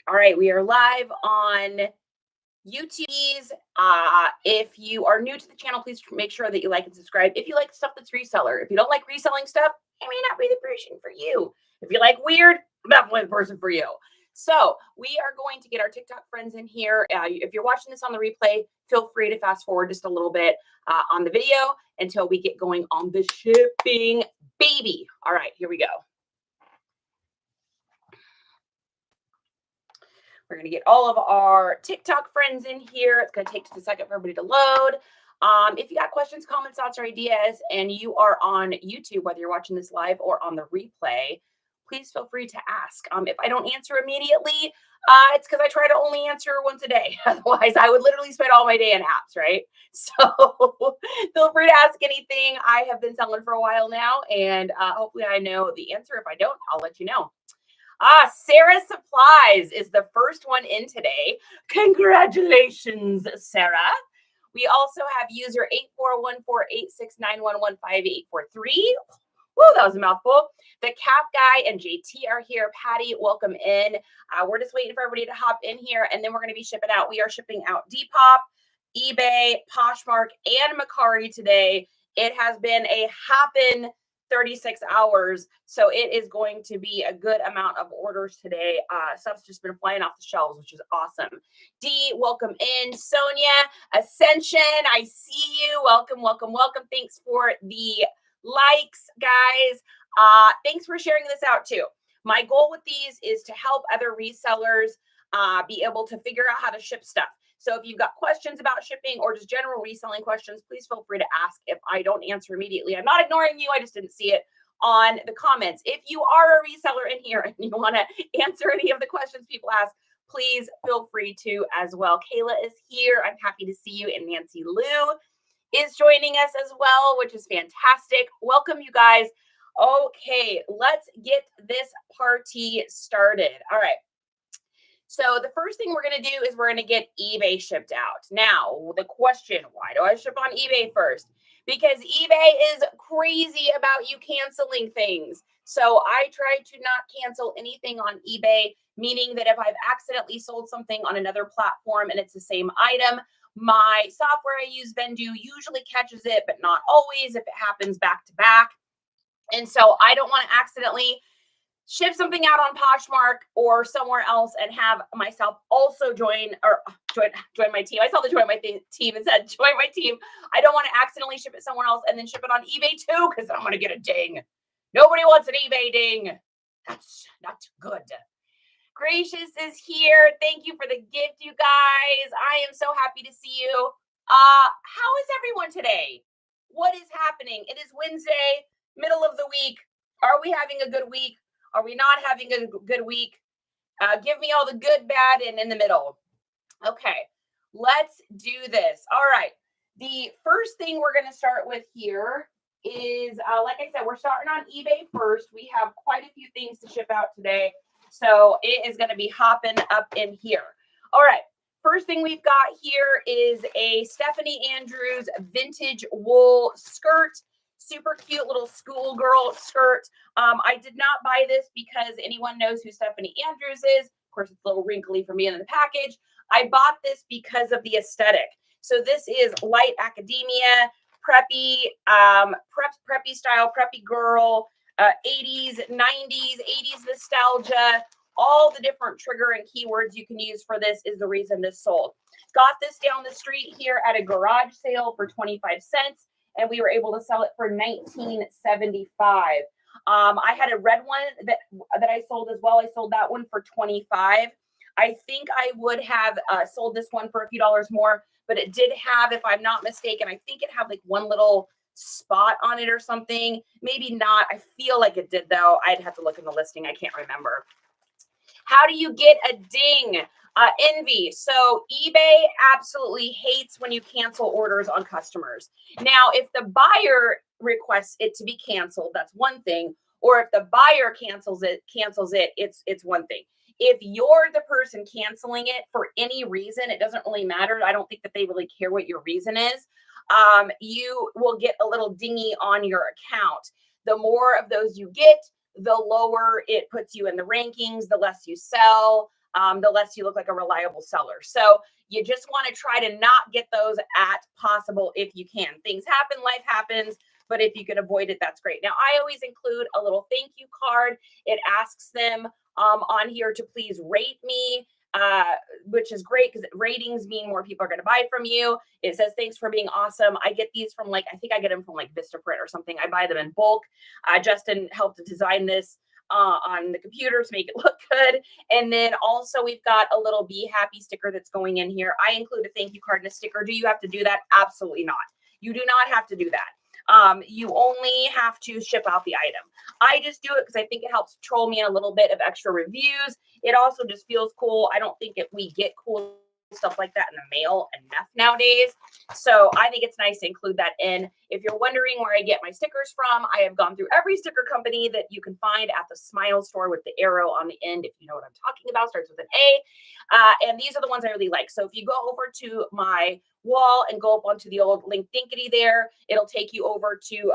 All right, we are live on YouTube. If you are new to the channel, please make sure that you like and subscribe. If you like stuff that's reseller, if you don't like reselling stuff, it may not be the person for you. If you like weird, definitely the person for you. So we are going to get our TikTok friends in here. If you're watching this on the replay, feel free to fast forward just a little bit on the video until we get going on the shipping, baby. All right, here we go. We're going to get all of our TikTok friends in here. It's going to take just a second for everybody to load. If you got questions, comments, thoughts, or ideas, and you are on YouTube, whether you're watching this live or on the replay, please feel free to ask. If I don't answer immediately, it's because I try to only answer once a day. Otherwise, I would literally spend all my day in apps, right? So feel free to ask anything. I have been selling for a while now, and hopefully I know the answer. If I don't, I'll let you know. Sarah Supplies is the first one in today. Congratulations, Sarah. We also have user 84148691158843. Woo, that was a mouthful. The Cap Guy and JT are here. Patty, welcome in. We're just waiting for everybody to hop in here, and then we're going to be shipping out. We are shipping out Depop, eBay, Poshmark, and Mercari today. It has been a hoppin' 36 hours. So it is going to be a good amount of orders today. Stuff's just been flying off the shelves, which is awesome. Dee, welcome in. Sonia, Ascension, I see you. Welcome, welcome, welcome. Thanks for the likes, guys. Thanks for sharing this out too. My goal with these is to help other resellers be able to figure out how to ship stuff. So if you've got questions about shipping or just general reselling questions, please feel free to ask. If I don't answer immediately, I'm not ignoring you. I just didn't see it on the comments. If you are a reseller in here and you want to answer any of the questions people ask, please feel free to as well. Kayla is here. I'm happy to see you. And Nancy Lou is joining us as well, which is fantastic. Welcome, you guys. Okay, let's get this party started. All right. So the first thing we're going to do is we're going to get eBay shipped out. Now, the question, why do I ship on eBay first? Because eBay is crazy about you canceling things. So I try to not cancel anything on eBay, meaning that if I've accidentally sold something on another platform and it's the same item, my software I use, Vendu, usually catches it, but not always if it happens back to back. And so I don't want to accidentally ship something out on Poshmark or somewhere else and have myself also join my team. I saw the join my team and said, join my team. I don't want to accidentally ship it somewhere else and then ship it on eBay too, because I'm going to get a ding. Nobody wants an eBay ding. That's not good. Gracious is here. Thank you for the gift, you guys. I am so happy to see you. How is everyone today? What is happening? It is Wednesday, middle of the week. Are we having a good week? Are we not having a good week? Give me all the good, bad, and in the middle. Okay, let's do this. All right. The first thing we're going to start with here is, like I said, we're starting on eBay first. We have quite a few things to ship out today. So it is going to be hopping up in here. All right. First thing we've got here is a Stephanie Andrews vintage wool skirt. Super cute little schoolgirl skirt. I did not buy this because anyone knows who Stephanie Andrews is. Of course, it's a little wrinkly for me in the package. I bought this because of the aesthetic. So this is light academia, preppy, preppy style, preppy girl, 80s, 90s, 80s nostalgia. All the different trigger and keywords you can use for this is the reason this sold. Got this down the street here at a garage sale for 25 cents. And we were able to sell it for $19.75. I had a red one that I sold as well. I sold that one for $25. I think I would have sold this one for a few dollars more, but it did have, if I'm not mistaken, I think it had like one little spot on it or something. Maybe not. I feel like it did though. I'd have to look in the listing. I can't remember. How do you get a ding? Envy. So eBay absolutely hates when you cancel orders on customers. Now, if the buyer requests it to be canceled, that's one thing. Or if the buyer cancels it, it's one thing. If you're the person canceling it for any reason, it doesn't really matter. I don't think that they really care what your reason is. You will get a little dingy on your account. The more of those you get, the lower it puts you in the rankings, the less you sell. the less you look like a reliable seller. So you just want to try to not get those at possible if you can. Things happen, life happens, but if you can avoid it, that's great. Now, I always include a little thank you card. It asks them on here to please rate me, which is great because ratings mean more people are going to buy from you. It says, thanks for being awesome. I get these from I think I get them from Vistaprint or something. I buy them in bulk. Justin helped to design this on the computer to make it look good. And then also we've got a little Be Happy sticker that's going in here. I include a thank you card and a sticker. Do you have to do that? Absolutely not. You do not have to do that. You only have to ship out the item. I just do it because I think it helps troll me in a little bit of extra reviews. It also just feels cool. I don't think we get cool stuff like that in the mail enough nowadays. So I think it's nice to include that in. If you're wondering where I get my stickers from, I have gone through every sticker company that you can find at the Smile store with the arrow on the end. If you know what I'm talking about, starts with an A. And these are the ones I really like. So if you go over to my wall and go up onto the old link dinkety there, it'll take you over to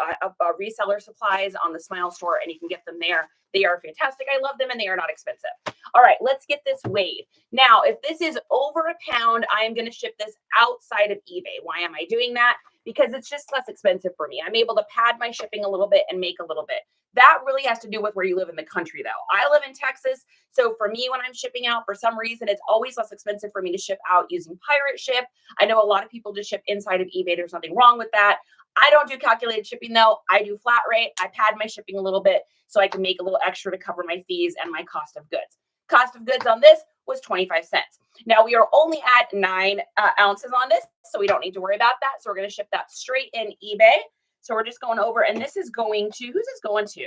reseller supplies on the Smile store, and you can get them there. They are fantastic. I love them, and they are not expensive. All right, let's get this weighed. Now, if this is over a pound, I am going to ship this outside of eBay. Why am I doing that? Because it's just less expensive for me. I'm able to pad my shipping a little bit and make a little bit. That really has to do with where you live in the country, though. I live in Texas, so for me, when I'm shipping out, for some reason, it's always less expensive for me to ship out using Pirate Ship. I know a lot of people just ship inside of eBay. There's nothing wrong with that. I don't do calculated shipping, though. I do flat rate. I pad my shipping a little bit so I can make a little extra to cover my fees and my cost of goods. Cost of goods on this was 25 cents. Now, we are only at 9 ounces on this, so we don't need to worry about that. So we're going to ship that straight in eBay. So we're just going over, and this is going to, who's this going to?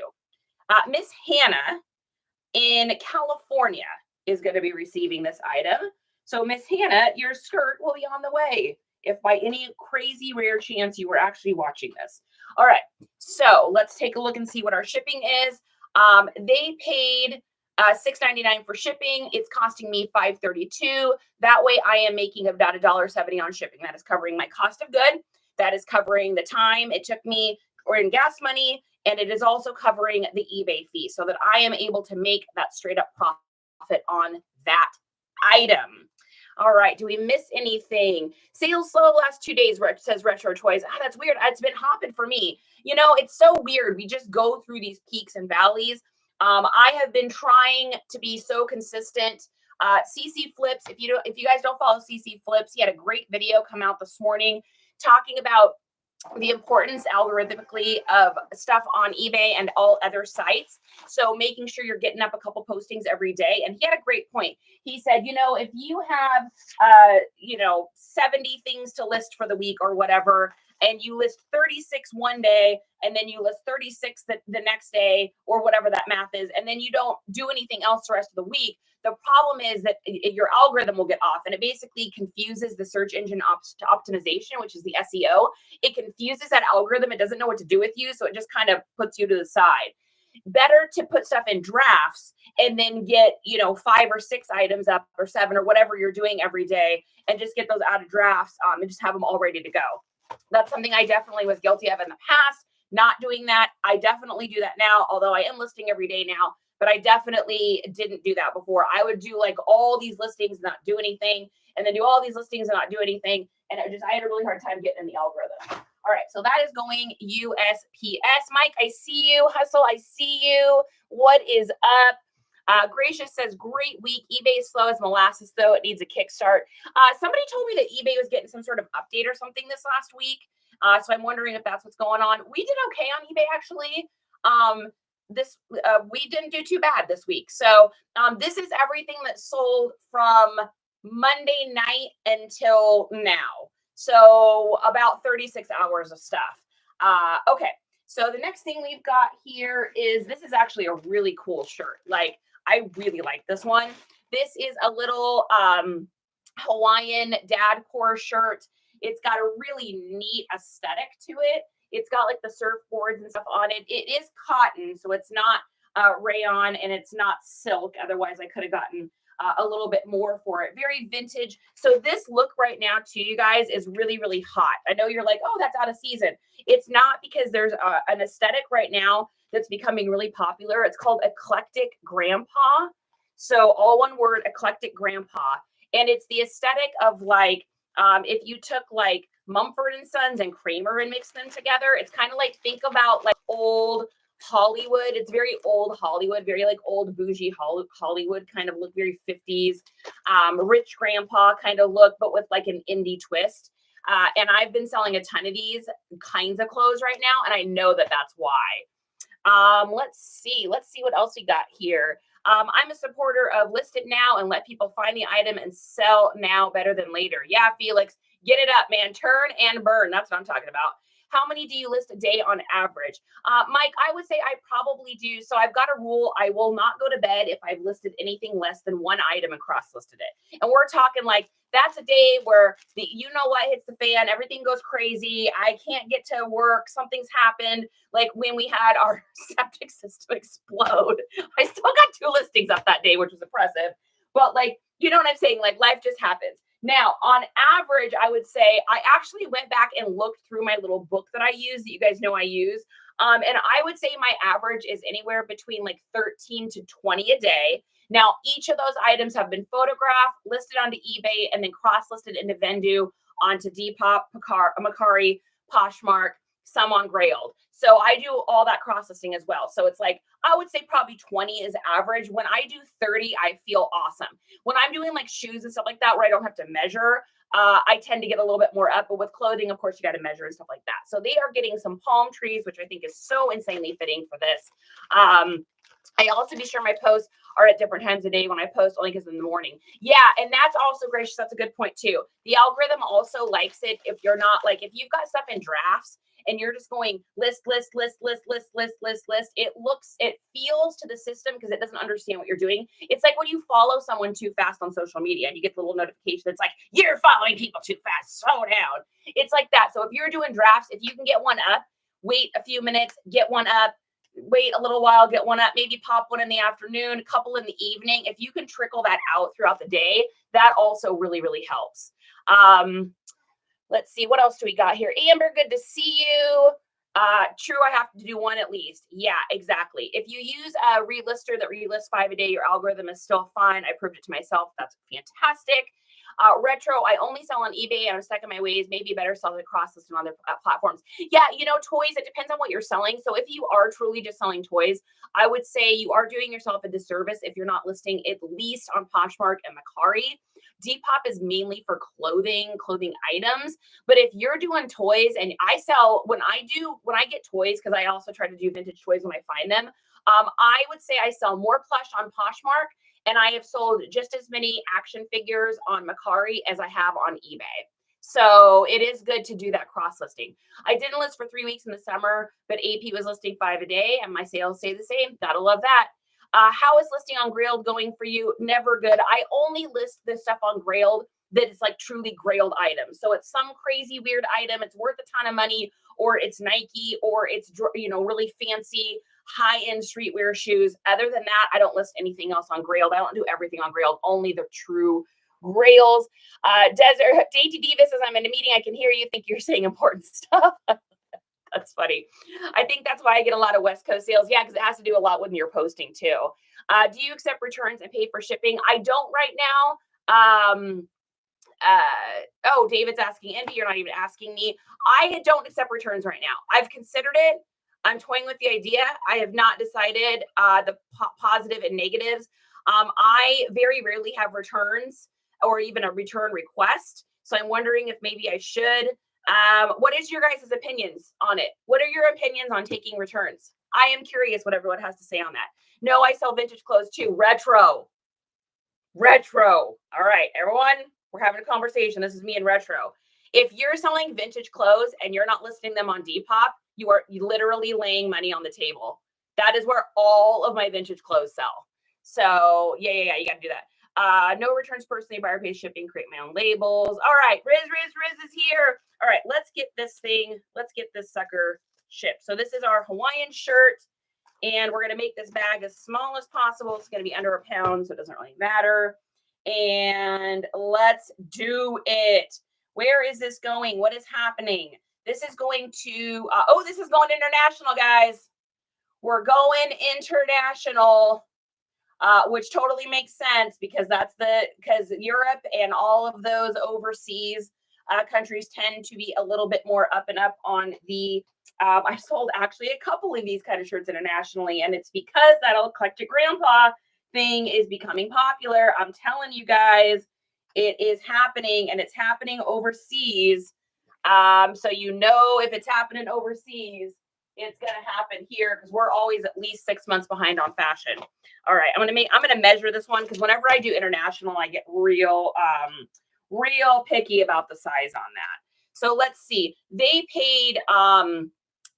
Miss Hannah in California is going to be receiving this item. So Miss Hannah, your skirt will be on the way if by any crazy rare chance you were actually watching this. All right, so let's take a look and see what our shipping is. They paid $6.99 for shipping. It's costing me $5.32. That way I am making about $1.70 on shipping. That is covering my cost of good. That is covering the time it took me or in gas money. And it is also covering the eBay fee so that I am able to make that straight up profit on that item. All right. Do we miss anything? Sales slow last 2 days, says Retro Toys. That's weird. It's been hopping for me. You know, it's so weird. We just go through these peaks and valleys. I have been trying to be so consistent. CC Flips, if you guys don't follow CC Flips, he had a great video come out this morning talking about the importance algorithmically of stuff on eBay and all other sites. So making sure you're getting up a couple postings every day. And he had a great point. He said, you know, if you have, 70 things to list for the week or whatever, and you list 36 one day, and then you list 36 the next day, or whatever that math is, and then you don't do anything else the rest of the week, the problem is that your algorithm will get off, and it basically confuses the search engine optimization, which is the SEO. It confuses that algorithm. It doesn't know what to do with you, so it just kind of puts you to the side. Better to put stuff in drafts and then get, 5 or 6 items up, or 7, or whatever you're doing every day, and just get those out of drafts and just have them all ready to go. That's something I definitely was guilty of in the past, not doing that. I definitely do that now, although I am listing every day now, but I definitely didn't do that before. I would do like all these listings and not do anything, and then do all these listings and not do anything. And I had a really hard time getting in the algorithm. All right, so that is going USPS. Mike, I see you. Hustle, I see you. What is up? Gracious says, great week. eBay is slow as molasses, though. It needs a kickstart. Somebody told me that eBay was getting some sort of update or something this last week. So I'm wondering if that's what's going on. We did okay on eBay, actually. We didn't do too bad this week. So this is everything that sold from Monday night until now. So about 36 hours of stuff. Okay. So the next thing we've got here is, this is actually a really cool shirt. Like, I really like this one. This is a little Hawaiian dad core shirt. It's got a really neat aesthetic to it. It's got like the surfboards and stuff on it. It is cotton, so it's not rayon, and it's not silk. Otherwise, I could have gotten a little bit more for it. Very vintage. So this look right now to you guys is really, really hot. I know you're like, oh, that's out of season. It's not, because there's an aesthetic right now that's becoming really popular. It's called eclectic grandpa. So all one word, eclectic grandpa. And it's the aesthetic of like, if you took like Mumford and Sons and Kramer and mixed them together, it's kind of like, think about like old Hollywood. It's very old Hollywood, very like old bougie Hollywood kind of look, very 50s, rich grandpa kind of look, but with like an indie twist. And I've been selling a ton of these kinds of clothes right now, and I know that that's why. Let's see what else we got here. I'm a supporter of list it now and let people find the item and sell now better than later. Yeah, Felix, get it up, man. Turn and burn. That's what I'm talking about. How many do you list a day on average? Mike, I would say I probably do. So I've got a rule. I will not go to bed if I've listed anything less than one item and cross-listed it. And we're talking like, that's a day where the you know what hits the fan, everything goes crazy. I can't get to work. Something's happened. Like when we had our septic system explode. I still got 2 listings up that day, which was impressive. But like, you know what I'm saying? Like life just happens. Now, on average, I would say I actually went back and looked through my little book that I use, that you guys know I use. And I would say my average is anywhere between like 13 to 20 a day. Now, each of those items have been photographed, listed onto eBay, and then cross-listed into Vendu, onto Depop, Mercari, Poshmark, some on Grailed. So I do all that cross-listing as well. So it's like, I would say probably 20 is average. When I do 30, I feel awesome. When I'm doing like shoes and stuff like that, where I don't have to measure, I tend to get a little bit more up. But with clothing, of course, you got to measure and stuff like that. So they are getting some palm trees, which I think is so insanely fitting for this. I also be sure my posts are at different times of day. When I post, only because in the morning. Yeah, and that's also gracious. That's a good point too. The algorithm also likes it if you're not like, if you've got stuff in drafts and you're just going list. It feels to the system, because it doesn't understand what you're doing. It's like when you follow someone too fast on social media and you get the little notification that's like, you're following people too fast, slow down. It's like that. So if you're doing drafts, if you can get one up, wait a few minutes, get one up, wait a little while, get one up, maybe pop one in the afternoon, a couple in the evening. If you can trickle that out throughout the day, that also really, really helps. Let's see, what else do we got here? Amber, good to see you. True, I have to do one at least. Yeah, exactly. If you use a relister that relists 5 a day, your algorithm is still fine. I proved it to myself. That's fantastic. Retro, I only sell on eBay. I'm stuck in my ways. Maybe better sell it across this and other platforms. Yeah, you know, toys, it depends on what you're selling. So if you are truly just selling toys, I would say you are doing yourself a disservice if you're not listing at least on Poshmark and Mercari. Depop is mainly for clothing items. But if you're doing toys, and I sell, when I get toys, because I also try to do vintage toys when I find them, I would say I sell more plush on Poshmark, and I have sold just as many action figures on Mercari as I have on eBay. So it is good to do that cross listing. I didn't list for 3 weeks in the summer, but AP was listing 5 a day, and my sales stay the same. Gotta love that. How is listing on Grailed going for you? Never good. I only list this stuff on Grailed that is like truly Grailed items. So it's some crazy weird item. It's worth a ton of money, or it's Nike, or it's, you know, really fancy high-end streetwear shoes. Other than that, I don't list anything else on Grailed. I don't do everything on Grailed, only the true Grails. Desert Dainty Diva says, I'm in a meeting. I can hear you. Think you're saying important stuff. That's funny. I think that's why I get a lot of West Coast sales. Yeah, because it has to do a lot with your posting too. Do you accept returns and pay for shipping? I don't right now. Oh, David's asking, Envy, you're not even asking me. I don't accept returns right now. I've considered it. I'm toying with the idea. I have not decided the positive and negatives. I very rarely have returns or even a return request. So I'm wondering if maybe I should. What is your guys' opinions on it? What are your opinions on taking returns? I am curious what everyone has to say on that. No, I sell vintage clothes too. Retro. All right, everyone, we're having a conversation. This is me and Retro. If you're selling vintage clothes and you're not listing them on Depop, you are literally laying money on the table. That is where all of my vintage clothes sell. So yeah, you got to do that. No returns personally, buyer pays shipping, create my own labels. All right, Riz is here. All right, let's get this sucker shipped. So this is our Hawaiian shirt, and we're going to make this bag as small as possible. It's going to be under a pound, so it doesn't really matter. And let's do it. Where is this going? What is happening? This is going to, this is going international, guys. We're going international. which totally makes sense because because Europe and all of those overseas countries tend to be a little bit more up and up on the. I sold actually a couple of these kind of shirts internationally, and it's because that eclectic grandpa thing is becoming popular. I'm telling you guys, it is happening, and it's happening overseas. So if it's happening overseas, it's gonna happen here because we're always at least 6 months behind on fashion. All right, I'm gonna measure this one because whenever I do international, I get real picky about the size on that. So let's see. They paid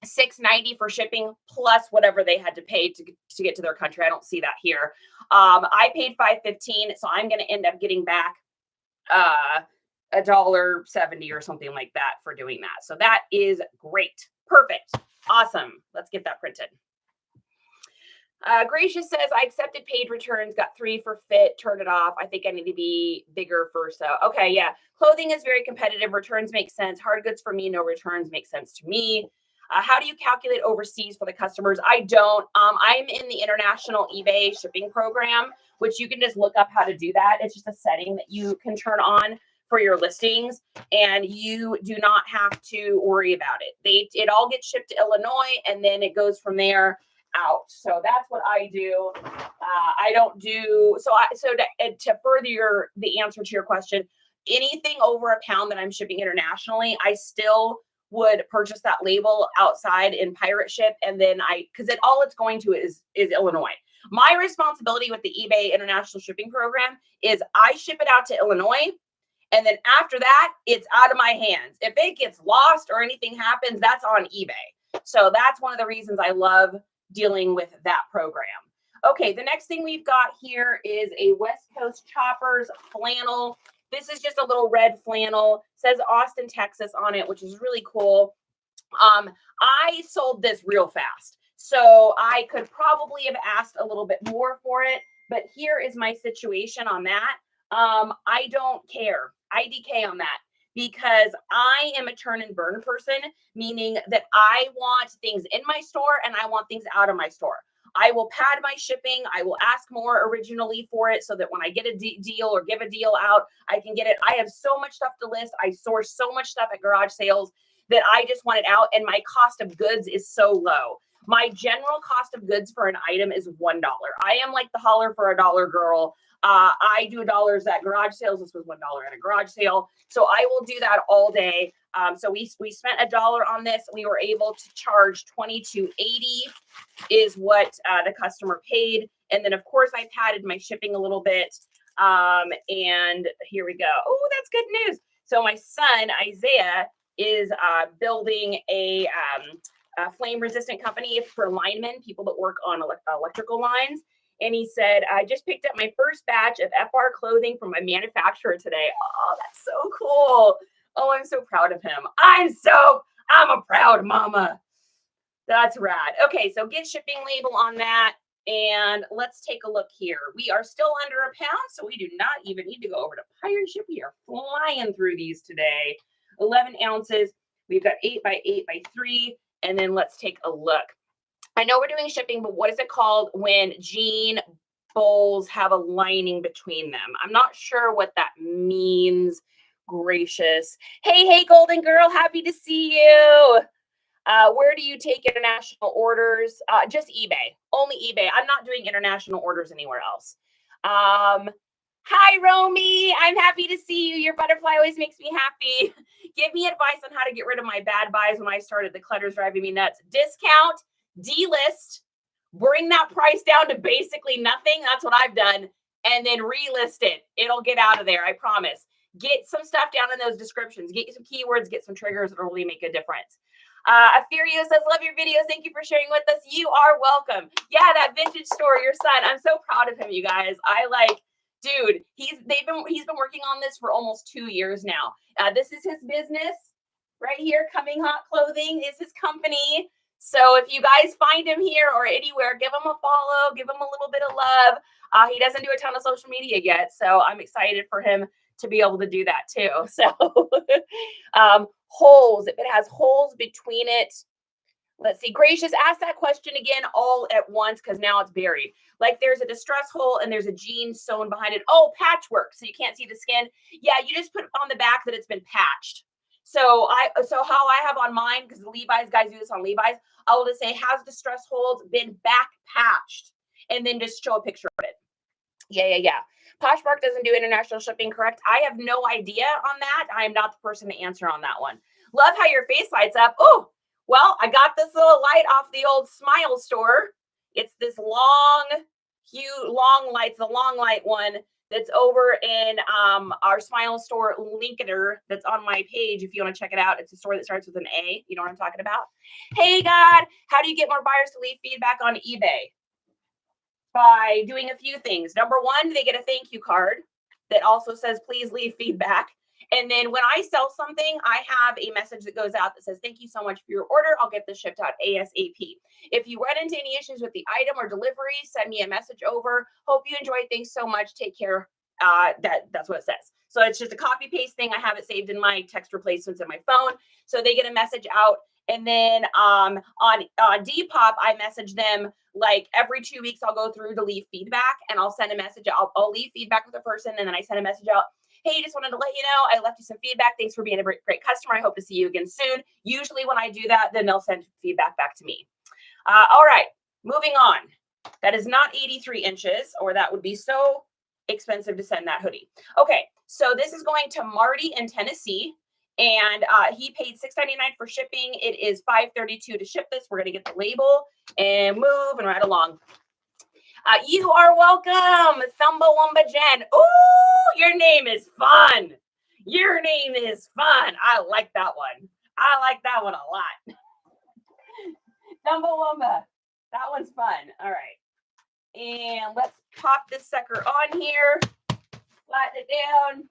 $6.90 for shipping plus whatever they had to pay to get to their country. I don't see that here. I paid $5.15, so I'm gonna end up getting back $1.70 or something like that for doing that. So that is great. Perfect. Awesome. Let's get that printed. Gracious says, I accepted paid returns, got 3 for fit, turned it off. I think I need to be bigger for so. Okay, yeah. Clothing is very competitive. Returns make sense. Hard goods for me, no returns make sense to me. How do you calculate overseas for the customers? I don't. I'm in the international eBay shipping program, which you can just look up how to do that. It's just a setting that you can turn on for your listings, and you do not have to worry about it. It all gets shipped to Illinois, and then it goes from there out. So that's what I do. I don't do to further the answer to your question, anything over a pound that I'm shipping internationally, I still would purchase that label outside in pirate ship, and then because all it's going to is Illinois. My responsibility with the eBay international shipping program is I ship it out to Illinois, and then after that, it's out of my hands. If it gets lost or anything happens, that's on eBay. So that's one of the reasons I love dealing with that program. Okay, the next thing we've got here is a West Coast Choppers flannel. This is just a little red flannel. It says Austin, Texas on it, which is really cool. I sold this real fast, so I could probably have asked a little bit more for it, but here is my situation on that. I don't care. IDK on that, because I am a turn and burn person, meaning that I want things in my store and I want things out of my store. I will pad my shipping. I will ask more originally for it so that when I get a deal or give a deal out, I can get it. I have so much stuff to list. I source so much stuff at garage sales that I just want it out, and my cost of goods is so low. My general cost of goods for an item is $1. I am like the holler for a dollar girl. I do dollars at garage sales. This was $1 at a garage sale. So I will do that all day. So we spent $1 on this. We were able to charge $22.80 is what the customer paid. And then of course I padded my shipping a little bit. And here we go. Oh, that's good news. So my son, Isaiah, is building a flame resistant company for linemen, people that work on electrical lines. And he said, I just picked up my first batch of FR clothing from my manufacturer today. Oh, that's so cool. Oh, I'm so proud of him. I'm a proud mama. That's rad. Okay, so get shipping label on that. And let's take a look here. We are still under a pound, so we do not even need to go over to pirate ship. We are flying through these today. 11 ounces. We've got 8 by 8 by 3. And then let's take a look. I know we're doing shipping, but what is it called when jean bowls have a lining between them? I'm not sure what that means. Gracious. Hey, golden girl. Happy to see you. Where do you take international orders? Just eBay. Only eBay. I'm not doing international orders anywhere else. Hi, Romy. I'm happy to see you. Your butterfly always makes me happy. Give me advice on how to get rid of my bad buys when I started. The clutter's driving me nuts. Discount, delist, bring that price down to basically nothing. That's what I've done. And then relist it. It'll get out of there. I promise. Get some stuff down in those descriptions. Get some keywords. Get some triggers. It'll really make a difference. Afirio says, love your videos. Thank you for sharing with us. You are welcome. Yeah, that vintage store, your son. I'm so proud of him, you guys. Dude, he's been working on this for almost 2 years now. This is his business right here. Coming Hot Clothing is his company. So if you guys find him here or anywhere, give him a follow, give him a little bit of love. He doesn't do a ton of social media yet, so I'm excited for him to be able to do that too. So holes, if it has holes between it, Let's see. Gracious, ask that question again all at once because now it's buried. Like there's a distress hole and there's a jean sewn behind it. Oh, patchwork. So you can't see the skin. Yeah, you just put on the back that it's been patched. So how I have on mine, because the Levi's guys do this on Levi's, I will just say, has distress holes been back patched? And then just show a picture of it. Yeah. Poshmark doesn't do international shipping, correct? I have no idea on that. I am not the person to answer on that one. Love how your face lights up. Oh, well, I got this little light off the old Smile store. It's this long lights, the long light one that's over in our Smile store linkater that's on my page. If you want to check it out, it's a store that starts with an A. You know what I'm talking about? Hey, God, how do you get more buyers to leave feedback on eBay? By doing a few things. Number one, they get a thank you card that also says, please leave feedback. And then when I sell something, I have a message that goes out that says, thank you so much for your order. I'll get this shipped out ASAP. If you run into any issues with the item or delivery, send me a message over. Hope you enjoyed. Thanks so much. Take care. That's what it says. So it's just a copy paste thing. I have it saved in my text replacements in my phone. So they get a message out. And then on Depop, I message them like every 2 weeks. I'll go through to leave feedback and I'll send a message. I'll leave feedback with a person. And then I send a message out. Hey, just wanted to let you know, I left you some feedback. Thanks for being a great customer. I hope to see you again soon. Usually when I do that, then they'll send feedback back to me. All right, moving on. That is not 83 inches, or that would be so expensive to send that hoodie. Okay, so this is going to Marty in Tennessee, and he paid $6.99 for shipping. It is $5.32 to ship this. We're going to get the label and move and right along. You are welcome, Thumbawumba Jen. Ooh, your name is fun. Your name is fun. I like that one. I like that one a lot. Thumbawumba. That one's fun. All right. And let's pop this sucker on here. Flatten it down.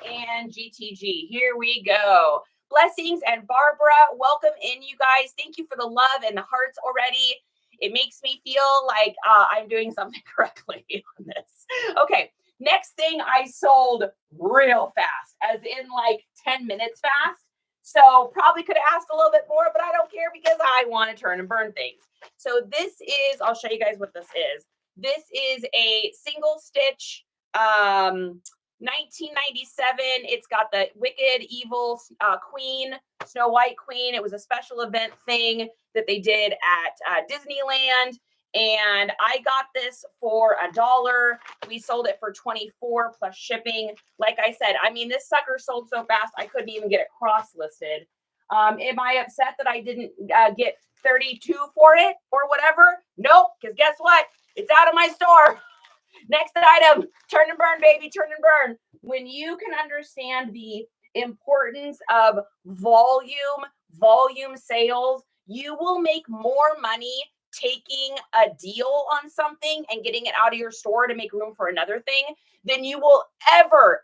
And GTG. Here we go. Blessings and Barbara. Welcome in, you guys. Thank you for the love and the hearts already. It makes me feel like I'm doing something correctly on this. Okay, next thing I sold real fast, as in like 10 minutes fast. So probably could have asked a little bit more, but I don't care because I want to turn and burn things. So this is, I'll show you guys what this is. This is a single stitch 1997. It's got the wicked evil queen, Snow White queen. It was a special event thing that they did at Disneyland. And I got this for $1. We sold it for $24 plus shipping. Like I said, I mean, this sucker sold so fast, I couldn't even get it cross-listed. Am I upset that I didn't get 32 for it or whatever? Nope, because guess what? It's out of my store. Next item, turn and burn, baby, turn and burn. When you can understand the importance of volume sales, you will make more money taking a deal on something and getting it out of your store to make room for another thing than you will ever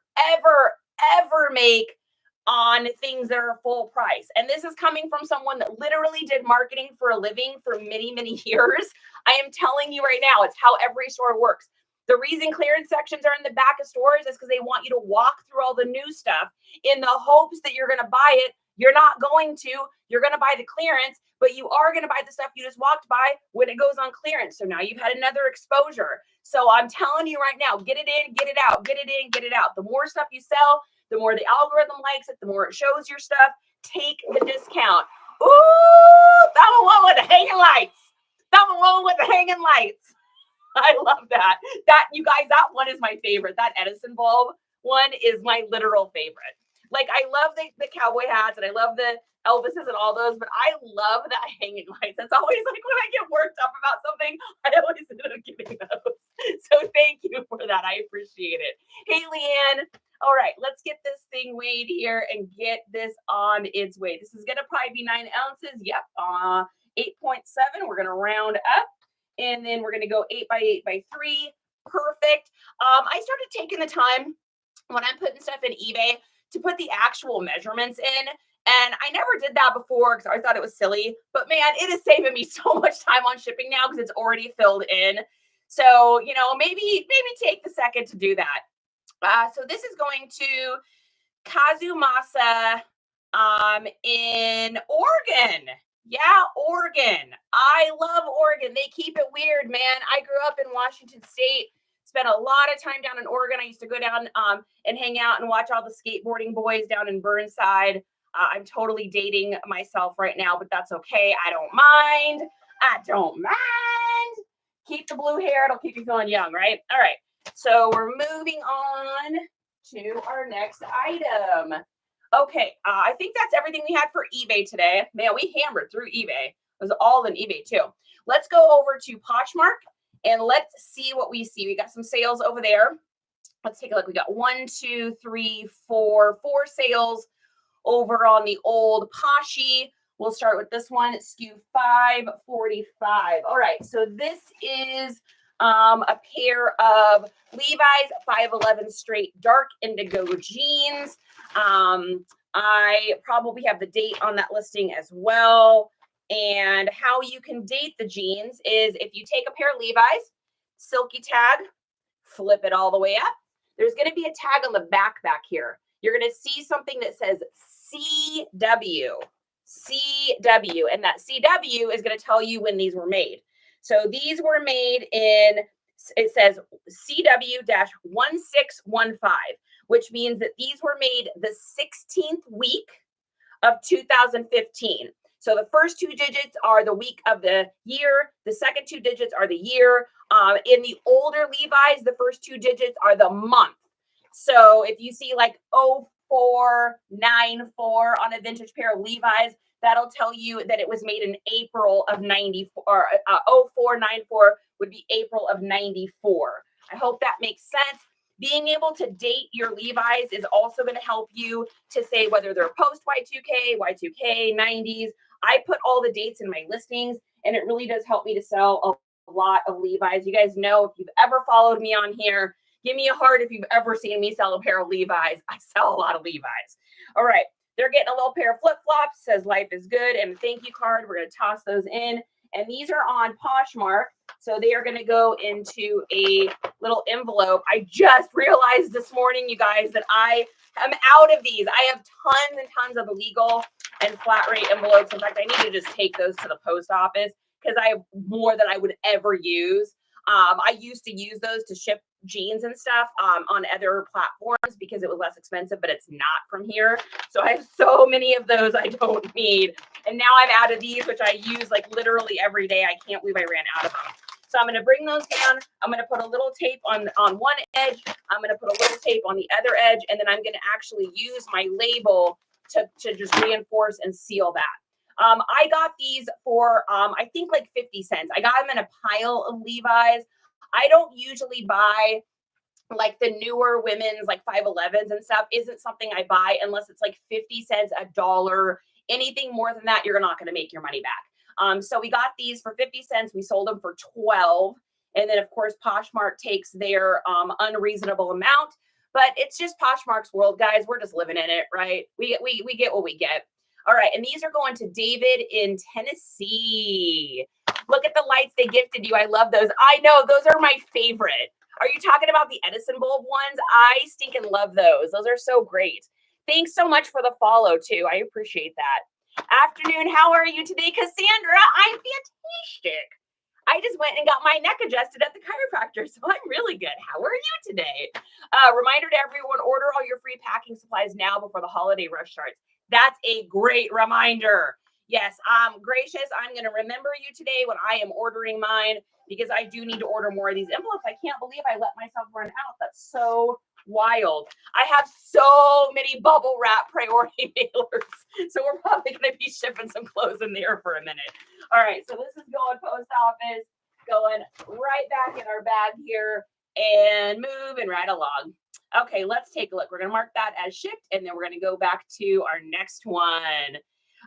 make on things that are full price. And this is coming from someone that literally did marketing for a living for many, many years. I am telling you right now, it's how every store works. The reason clearance sections are in the back of stores is because they want you to walk through all the new stuff in the hopes that you're going to buy it. You're not going to. You're going to buy the clearance, but you are going to buy the stuff you just walked by when it goes on clearance. So now you've had another exposure. So I'm telling you right now, get it in, get it out, get it in, get it out. The more stuff you sell, the more the algorithm likes it, the more it shows your stuff. Take the discount. Ooh, that one with the hanging lights. That one with the hanging lights. I love that. That, you guys, that one is my favorite. That Edison bulb one is my literal favorite. Like, I love the cowboy hats and I love the Elvises and all those, but I love that hanging lights. That's always like when I get worked up about something, I always end up getting those. So thank you for that. I appreciate it. Hey, Leanne. All right, let's get this thing weighed here and get this on its way. This is going to probably be 9 ounces. Yep, 8.7. We're going to round up. And then we're going to go 8 by 8 by 3. Perfect. I started taking the time when I'm putting stuff in eBay to put the actual measurements in. And I never did that before because I thought it was silly. But man, it is saving me so much time on shipping now because it's already filled in. So, you know, maybe take the second to do that. So this is going to Kazumasa in Oregon. Yeah, Oregon. I love Oregon. They keep it weird, man. I grew up in Washington State, spent a lot of time down in Oregon. I used to go down and hang out and watch all the skateboarding boys down in Burnside. I'm totally dating myself right now, but that's okay. I don't mind. I don't mind. Keep the blue hair. It'll keep you feeling young, right? All right. So we're moving on to our next item. Okay, I think that's everything we had for eBay today. Man, we hammered through eBay. It was all in eBay too. Let's go over to Poshmark and let's see what we see. We got some sales over there. Let's take a look. We got 1, 2, 3, 4 sales over on the old Poshy. We'll start with this one, SKU 545. All right, so this is a pair of Levi's 511 straight dark indigo jeans. I probably have the date on that listing as well. And how you can date the jeans is if you take a pair of Levi's, silky tag, flip it all the way up. There's going to be a tag on the back here. You're going to see something that says CW. CW. And that CW is going to tell you when these were made. So these were made in, it says CW-1615, which means that these were made the 16th week of 2015. So the first 2 digits are the week of the year. The second 2 digits are the year. In the older Levi's, the first 2 digits are the month. So if you see like 0494 on a vintage pair of Levi's, that'll tell you that it was made in April of 94, or 0494 would be April of 94. I hope that makes sense. Being able to date your Levi's is also going to help you to say whether they're post Y2K, Y2K, 90s. I put all the dates in my listings, and it really does help me to sell a lot of Levi's. You guys know, if you've ever followed me on here, give me a heart if you've ever seen me sell a pair of Levi's. I sell a lot of Levi's. All right. They're getting a little pair of flip-flops, says life is good, and a thank you card. We're going to toss those in. And these are on Poshmark. So they are going to go into a little envelope. I just realized this morning, you guys, that I am out of these. I have tons and tons of illegal and flat rate envelopes. In fact, I need to just take those to the post office because I have more than I would ever use. I used to use those to ship jeans and stuff on other platforms because it was less expensive, but it's not from here. So I have so many of those I don't need. And now I'm out of these, which I use like literally every day. I can't believe I ran out of them. So I'm going to bring those down. I'm going to put a little tape on one edge. I'm going to put a little tape on the other edge. And then I'm going to actually use my label to just reinforce and seal that. I got these for, I think like 50 cents. I got them in a pile of Levi's. I don't usually buy like the newer women's like 511s and stuff. Isn't something I buy unless it's like 50 cents, $1. Anything more than that, you're not going to make your money back. So we got these for 50 cents. We sold them for 12. And then of course, Poshmark takes their unreasonable amount, but it's just Poshmark's world, guys. We're just living in it, right? We get what we get. All right. And these are going to David in Tennessee. Look at the lights they gifted you. I love those. I know those are my favorite. Are you talking about the Edison bulb ones? I stinking love those. Those are so great. Thanks so much for the follow too. I appreciate that. Afternoon. How are you today, Cassandra? I'm fantastic. I just went and got my neck adjusted at the chiropractor, so I'm really good. How are you today? Reminder to everyone, order all your free packing supplies now before the holiday rush starts. That's a great reminder. Yes, Gracious, I'm going to remember you today when I am ordering mine because I do need to order more of these envelopes. I can't believe I let myself run out. That's so wild. I have so many bubble wrap priority mailers, so we're probably going to be shipping some clothes in there for a minute. All right, so this is going post office, going right back in our bag here and moving right along. Okay, let's take a look. We're going to mark that as shipped, and then we're going to go back to our next one.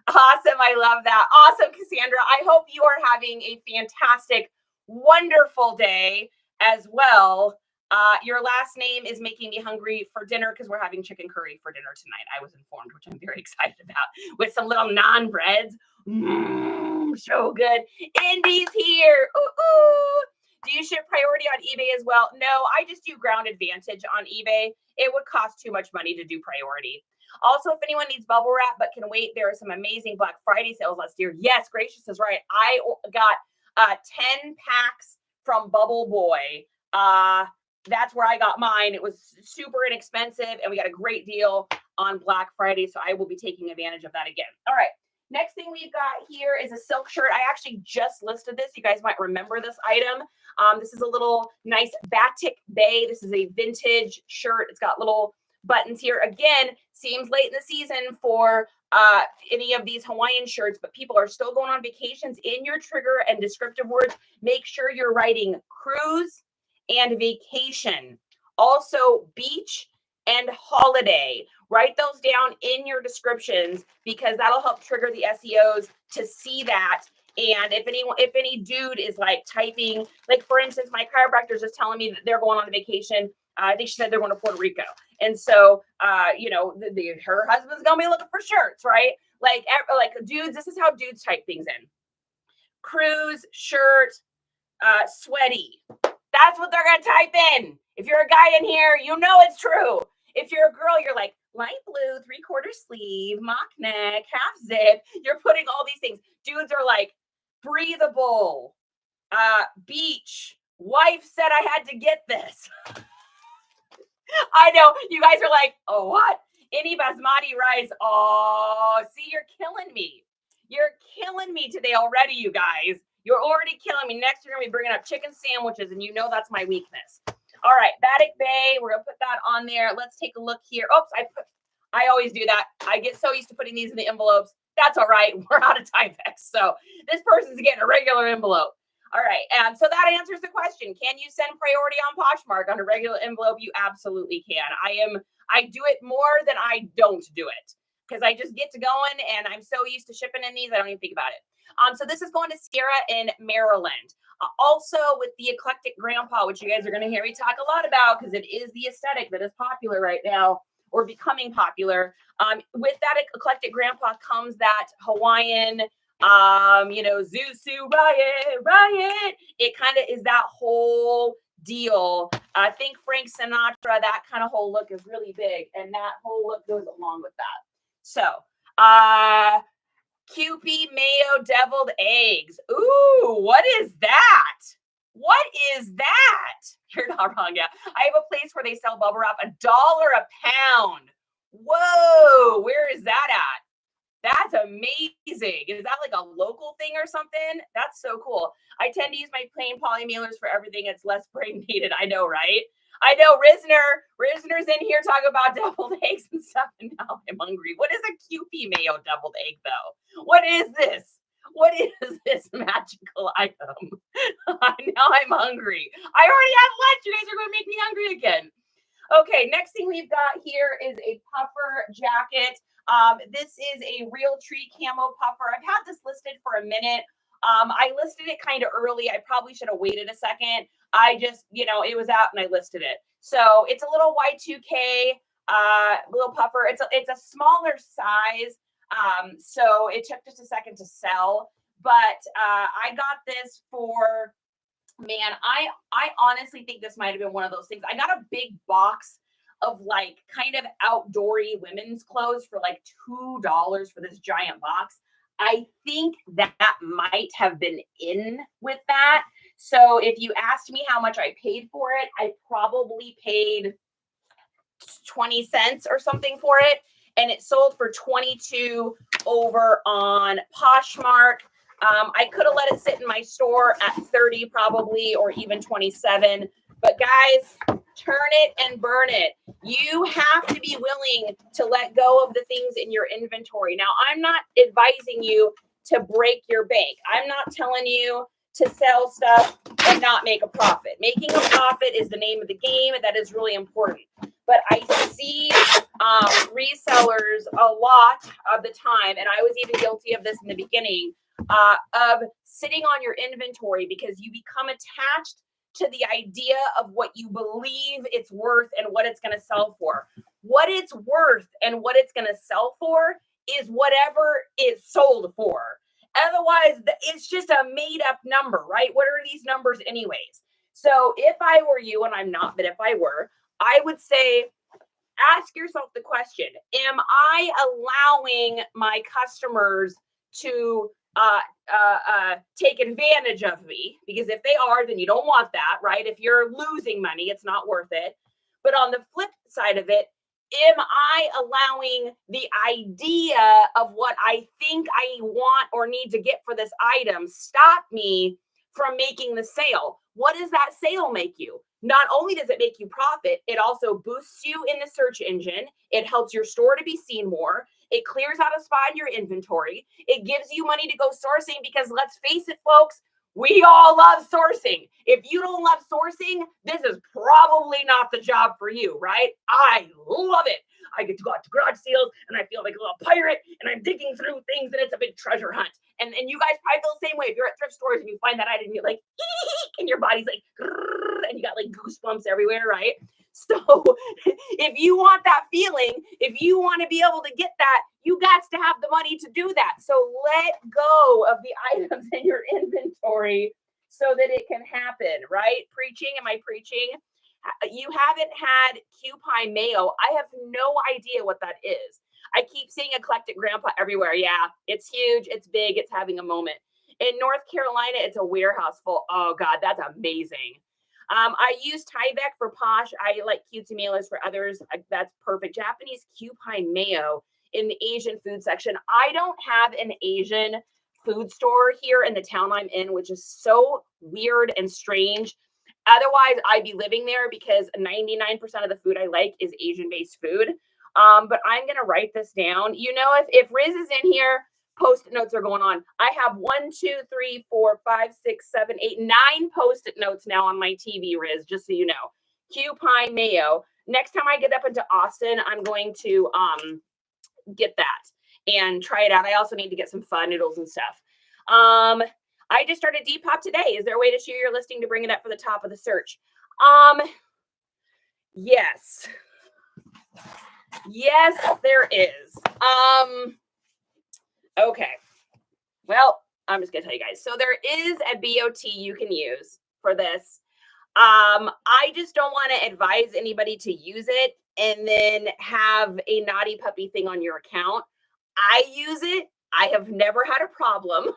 Awesome. I love that. Awesome, Cassandra. I hope you are having a fantastic, wonderful day as well. Your last name is making me hungry for dinner because we're having chicken curry for dinner tonight. I was informed, which I'm very excited about, with some little naan breads. So good. Indy's here. Ooh, ooh. Do you ship priority on eBay as well? No, I just do Ground Advantage on eBay. It would cost too much money to do priority. Also, if anyone needs bubble wrap but can wait, there are some amazing Black Friday sales last year. Yes, Gracious is right. I got 10 packs from Bubble Boy. That's where I got mine. It was super inexpensive, and we got a great deal on Black Friday, so I will be taking advantage of that again. All right. Next thing we've got here is a silk shirt. I actually just listed this. You guys might remember this item. This is a little nice batik bay. This is a vintage shirt. It's got little buttons here. Again, seems late in the season for any of these Hawaiian shirts, but people are still going on vacations. In your trigger and descriptive words, make sure you're writing cruise and vacation. Also, beach and holiday. Write those down in your descriptions because that'll help trigger the SEOs to see that. And if any dude is like typing, like for instance, my chiropractor is just telling me that they're going on a vacation. I think she said they're going to Puerto Rico. And so, her husband's going to be looking for shirts, right? Like dudes, this is how dudes type things in. Cruise, shirt, sweaty. That's what they're going to type in. If you're a guy in here, you know it's true. If you're a girl, you're like light blue, 3/4 sleeve, mock neck, half zip. You're putting all these things. Dudes are like breathable, beach. Wife said I had to get this. I know you guys are like, oh, what? Any basmati rice? Oh, see, you're killing me. You're killing me today already, you guys. You're already killing me. Next, you're going to be bringing up chicken sandwiches, and you know that's my weakness. All right, Batik Bay. We're going to put that on there. Let's take a look here. Oops, I always do that. I get so used to putting these in the envelopes. That's all right. We're out of Typex. So this person's getting a regular envelope. All right. So that answers the question. Can you send priority on Poshmark on a regular envelope? You absolutely can. I do it more than I don't do it because I just get to going and I'm so used to shipping in these. I don't even think about it. So this is going to Sierra in Maryland. Also with the eclectic grandpa, which you guys are going to hear me talk a lot about because it is the aesthetic that is popular right now or becoming popular. With that eclectic grandpa comes that Hawaiian, Zusu riot. It kind of is that whole deal. I think Frank Sinatra, that kind of whole look is really big, and that whole look goes along with that. So, Kewpie mayo deviled eggs. Ooh, what is that? What is that? You're not wrong. Yeah. I have a place where they sell bubble wrap $1 a pound. Whoa, where is that at? That's amazing. Is that like a local thing or something? That's so cool. I tend to use my plain poly mailers for everything. It's less brain needed. I know, right? I know Risner's in here talking about deviled eggs and stuff, and now I'm hungry. What is a Kewpie mayo deviled egg, though? What is this? What is this magical item? Now I'm hungry. I already had lunch. You guys are going to make me hungry again. Okay, next thing we've got here is a puffer jacket. This is a Real Tree camo puffer. I've had this listed for a minute. I listed it kind of early. I probably should have waited a second. I just, it was out and I listed it. So it's a little Y2K little puffer. It's a smaller size. So it took just a second to sell. But I got this for, man, I honestly think this might have been one of those things. I got a big box of like kind of outdoory women's clothes for like $2 for this giant box. I think that might have been in with that. So if you asked me how much I paid for it, I probably paid 20 cents or something for it. And it sold for 22 over on Poshmark. I could have let it sit in my store at 30 probably, or even 27. But guys, turn it and burn it. You have to be willing to let go of the things in your inventory. Now, I'm not advising you to break your bank. I'm not telling you to sell stuff and not make a profit. Making a profit is the name of the game. That is really important. But I see resellers a lot of the time, and I was even guilty of this in the beginning, of sitting on your inventory because you become attached to the idea of what you believe it's worth and what it's going to sell for. What it's worth and what it's going to sell for is whatever it's sold for. Otherwise, it's just a made up number, right? What are these numbers anyways? So if I were you, and I'm not, but if I were, I would say ask yourself the question, am I allowing my customers to take advantage of me? Because if they are, then you don't want that, right? If you're losing money, it's not worth it. But on the flip side of it, am I allowing the idea of what I think I want or need to get for this item stop me from making the sale? What does that sale make you? Not only does it make you profit, it also boosts you in the search engine. It helps your store to be seen more. It clears out a spot in your inventory. It gives you money to go sourcing because let's face it, folks, we all love sourcing. If you don't love sourcing, this is probably not the job for you, right? I love it. I get to go out to garage sales and I feel like a little pirate and I'm digging through things and it's a big treasure hunt. And you guys probably feel the same way. If you're at thrift stores and you find that item, you're like, and your body's like, and you got like goosebumps everywhere, right? So if you want that feeling, if you want to be able to get that, you got to have the money to do that. So let go of the items in your inventory so that it can happen, right? Preaching, am I preaching? You haven't had Coupon Mayo. I have no idea what that is. I keep seeing Eclectic Grandpa everywhere. Yeah, it's huge. It's big. It's having a moment. In North Carolina, it's a warehouse full. Oh, God, that's amazing. I use Tyvek for Posh. I like cutesy mailers for others. That's perfect. Japanese Coupon Mayo in the Asian food section. I don't have an Asian food store here in the town I'm in, which is so weird and strange. Otherwise, I'd be living there because 99% of the food I like is Asian-based food. But I'm going to write this down. You know, if Riz is in here, Post-it notes are going on. I have 1, 2, 3, 4, 5, 6, 7, 8, 9 Post-it notes now on my TV, Riz, just so you know. Coupon Mayo. Next time I get up into Austin, I'm going to get that and try it out. I also need to get some fun noodles and stuff. I just started Depop today. Is there a way to share your listing to bring it up for the top of the search? Yes. Yes, there is. Okay. Well, I'm just gonna tell you guys. So there is a BOT you can use for this. I just don't want to advise anybody to use it and then have a naughty puppy thing on your account. I use it. I have never had a problem.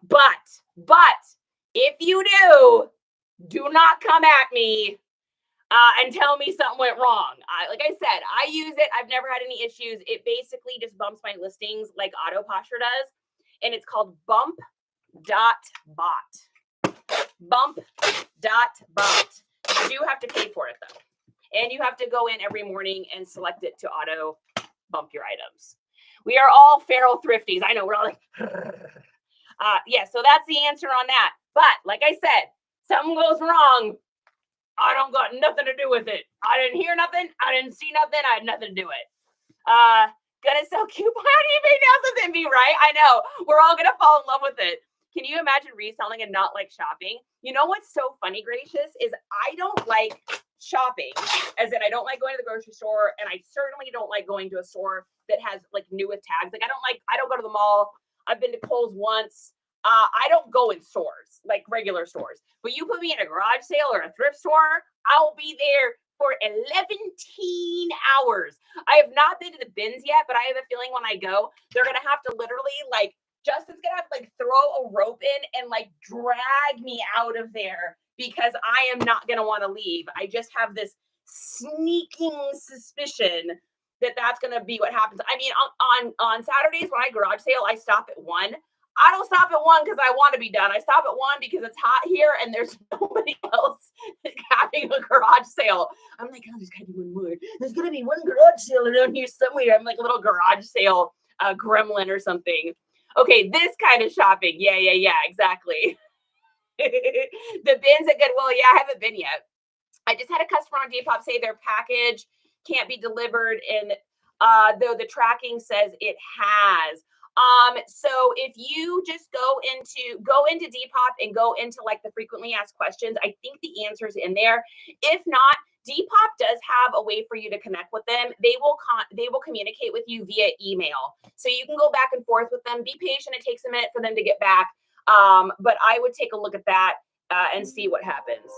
But if you do not come at me and tell me something went wrong. Like I said, I use it. I've never had any issues. It basically just bumps my listings like Auto Posture does. And it's called bump.bot. Bump.bot. You do have to pay for it though. And you have to go in every morning and select it to auto bump your items. We are all feral thrifties. I know we're all like, yeah, so that's the answer on that. But like I said, something goes wrong. I don't got nothing to do with it. I didn't hear nothing. I didn't see nothing. I had nothing to do with it. Gonna sell coupon eBay now, doesn't be right. I know. We're all gonna fall in love with it. Can you imagine reselling and not like shopping? You know what's so funny, Gracious, is I don't like shopping, as in I don't like going to the grocery store, and I certainly don't like going to a store that has like new with tags. Like I don't go to the mall. I've been to Kohl's once. I don't go in stores, like regular stores. But you put me in a garage sale or a thrift store, I'll be there for 11 hours. I have not been to the bins yet, but I have a feeling when I go, they're going to have to literally like, Justin's going to have to like throw a rope in and like drag me out of there because I am not going to want to leave. I just have this sneaking suspicion that that's going to be what happens. I mean, on Saturdays when I garage sale, I stop at 1. I don't stop at 1 because I want to be done. I stop at 1 because it's hot here and there's nobody else having a garage sale. I'm like, oh, there's got to be one more. There's going to be one garage sale around here somewhere. I'm like a little garage sale gremlin or something. Okay, this kind of shopping. Yeah, exactly. The bins at Goodwill. Yeah, I haven't been yet. I just had a customer on Depop say their package can't be delivered, and though the tracking says it has. So if you just go into Depop and go into like the frequently asked questions, I think the answer's in there. If not, Depop does have a way for you to connect with them. They will communicate with you via email. So you can go back and forth with them. Be patient. It takes a minute for them to get back. But I would take a look at that and see what happens.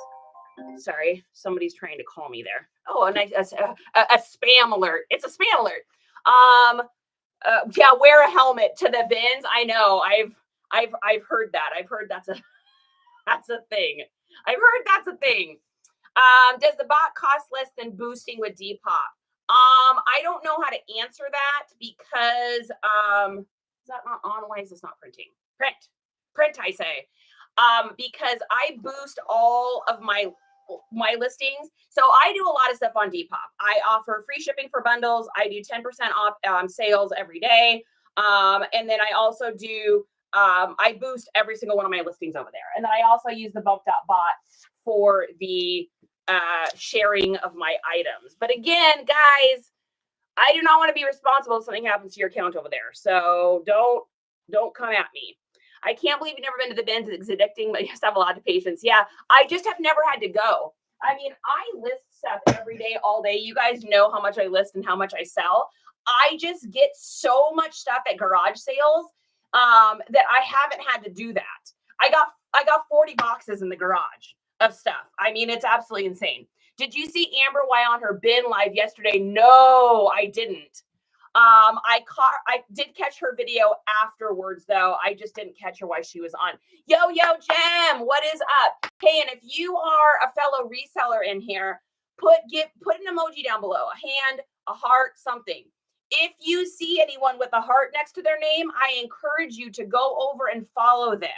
Sorry, somebody's trying to call me there. Oh, a nice a spam alert. It's a spam alert. Yeah, wear a helmet to the bins. I know. I've heard that. I've heard that's a that's a thing. I've heard that's a thing. Does the bot cost less than boosting with Depop? I don't know how to answer that because is that not on? Why is this not printing? Print, I say. Because I boost all of my listings. So I do a lot of stuff on Depop. I offer free shipping for bundles. I do 10% off sales every day. And then I also do I boost every single one of my listings over there. And then I also use the bot for the sharing of my items. But again, guys, I do not want to be responsible if something happens to your account over there. So don't come at me. I can't believe you've never been to the bins. It's addicting, but you just have a lot of patience. Yeah, I just have never had to go. I mean, I list stuff every day, all day. You guys know how much I list and how much I sell. I just get so much stuff at garage sales that I haven't had to do that. I got 40 boxes in the garage of stuff. I mean, it's absolutely insane. Did you see Amber Y on her bin live yesterday? No, I didn't. I did catch her video afterwards though. I just didn't catch her while she was on. Yo, Jem, what is up? Hey, and if you are a fellow reseller in here, put an emoji down below, a hand, a heart, something. If you see anyone with a heart next to their name, I encourage you to go over and follow them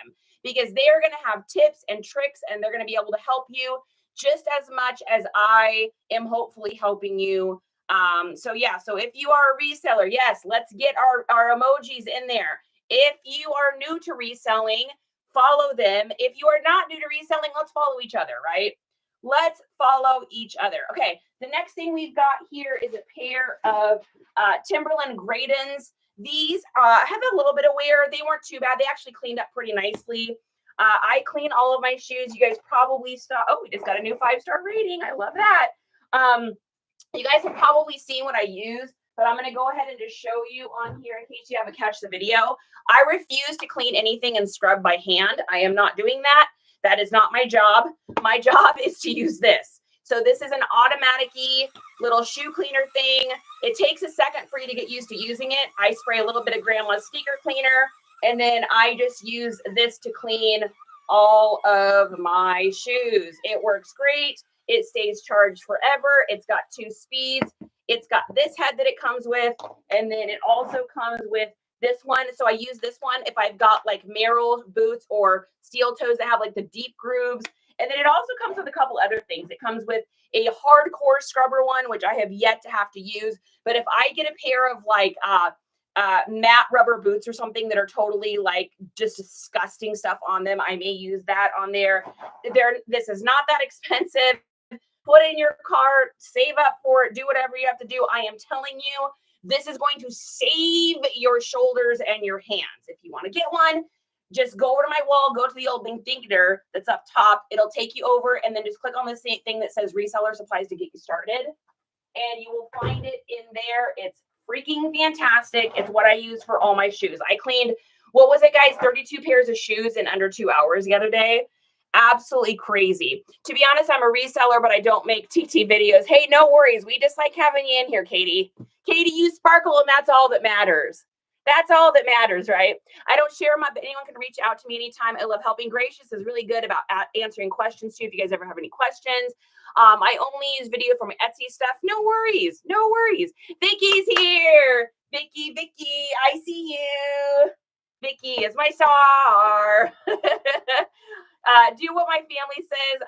because they're going to have tips and tricks and they're going to be able to help you just as much as I am hopefully helping you. So if you are a reseller, yes, let's get our emojis in there. If you are new to reselling, follow them. If you are not new to reselling, let's follow each other, right? Let's follow each other. Okay, the next thing we've got here is a pair of Timberland Graydons. These have a little bit of wear. They weren't too bad. They actually cleaned up pretty nicely. I clean all of my shoes. You guys probably saw, we just got a new 5-star rating. I love that. You guys have probably seen what I use, but I'm going to go ahead and just show you on here in case you haven't catch the video. I refuse to clean anything and scrub by hand. I am not doing that. That is not my job. My job is to use this. So this is an automatic-y little shoe cleaner thing. It takes a second for you to get used to using it. I spray a little bit of grandma's sneaker cleaner, and then I just use this to clean all of my shoes. It works great. It stays charged forever. It's got 2 speeds. It's got this head that it comes with, and then it also comes with this one. So I use this one if I've got like Merrill boots or steel toes that have like the deep grooves. And then it also comes with a couple other things. It comes with a hardcore scrubber one, which I have yet to have to use. But if I get a pair of like matte rubber boots or something that are totally like just disgusting stuff on them, I may use that on there. This is not that expensive. Put in your cart, save up for it, do whatever you have to do. I am telling you, this is going to save your shoulders and your hands. If you want to get one, just go over to my wall, go to the old thinker that's up top. It'll take you over and then just click on the same thing that says reseller supplies to get you started. And you will find it in there. It's freaking fantastic. It's what I use for all my shoes. I cleaned, what was it, guys? 32 pairs of shoes in under 2 hours the other day. Absolutely crazy. To be honest, I'm a reseller, but I don't make TT videos. Hey, no worries. We just like having you in here, Katie. Katie, you sparkle, and that's all that matters. That's all that matters, right? I don't share my, but anyone can reach out to me anytime. I love helping. Gracious is really good about answering questions too. If you guys ever have any questions, I only use video for my Etsy stuff. No worries. No worries. Vicky's here. Vicky, I see you. Vicky is my star. Do what my family says.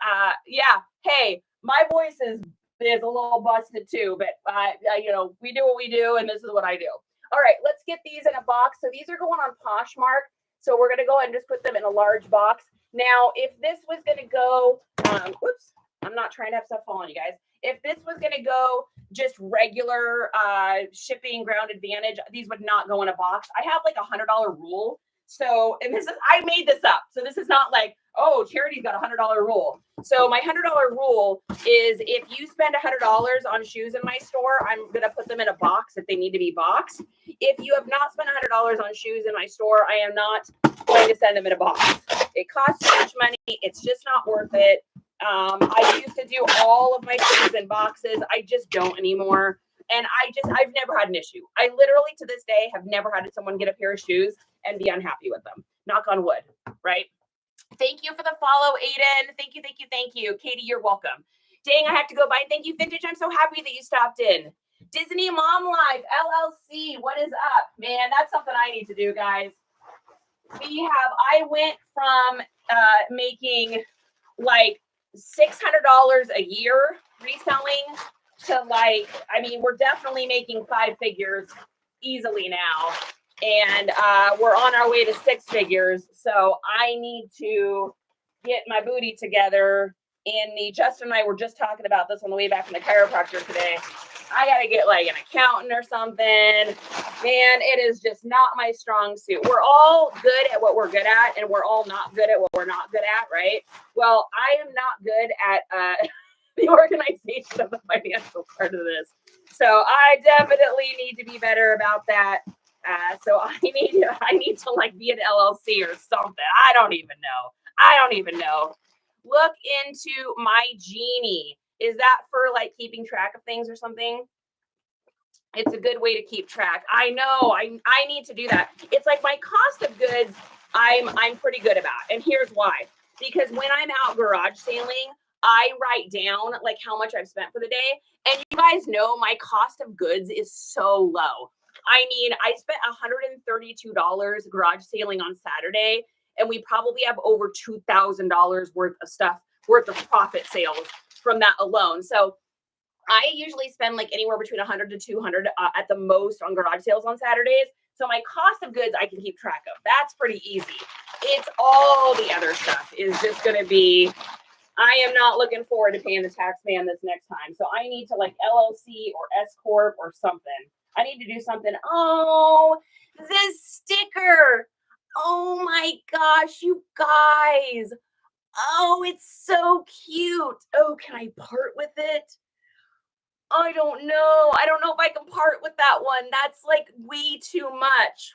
Yeah. Hey, my voice is a little busted too, but we do what we do, and this is what I do. All right, let's get these in a box. So these are going on Poshmark. So we're going to go ahead and just put them in a large box. Now, if this was going to go, whoops, I'm not trying to have stuff fall on you guys. If this was going to go just regular shipping ground advantage, these would not go in a box. I have like $100 rule. So, and I made this up. So this is not like, oh, Charity's got $100 rule. So my $100 rule is if you spend $100 on shoes in my store, I'm going to put them in a box if they need to be boxed. If you have not spent $100 on shoes in my store, I am not going to send them in a box. It costs too much money. It's just not worth it. I used to do all of my shoes in boxes. I just don't anymore. And I've never had an issue. I literally to this day have never had someone get a pair of shoes and be unhappy with them. Knock on wood, right? Thank you for the follow, Aiden. Thank you, thank you, thank you. Katie, you're welcome. Dang, I have to go by. Thank you, Vintage. I'm so happy that you stopped in. Disney Mom Life, LLC. What is up? Man, that's something I need to do, guys. I went from making like $600 a year reselling to like, I mean, we're definitely making 5 figures easily now. And we're on our way to 6 figures. So I need to get my booty together. Justin and I were just talking about this on the way back from the chiropractor today. I got to get like an accountant or something. Man, it is just not my strong suit. We're all good at what we're good at, and we're all not good at what we're not good at, right? Well, I am not good at the organization of the financial part of this. So I definitely need to be better about that. So I need to like be an LLC or something. I don't even know. Look into My Genie. Is that for like keeping track of things or something? It's a good way to keep track. I know. I need to do that. It's like my cost of goods. I'm pretty good about. And here's why. Because when I'm out garage sailing, I write down like how much I've spent for the day. And you guys know my cost of goods is so low. I mean, I spent $132 garage sailing on Saturday, and we probably have over $2,000 worth of profit sales from that alone. So I usually spend like anywhere between 100 to 200 at the most on garage sales on Saturdays. So my cost of goods I can keep track of. That's pretty easy. It's all the other stuff is just going to be, I am not looking forward to paying the tax man this next time. So I need to like LLC or S Corp or something. I need to do something. Oh, this sticker. Oh my gosh, you guys. Oh, it's so cute. Oh, can I part with it? I don't know. I don't know if I can part with that one. That's like way too much.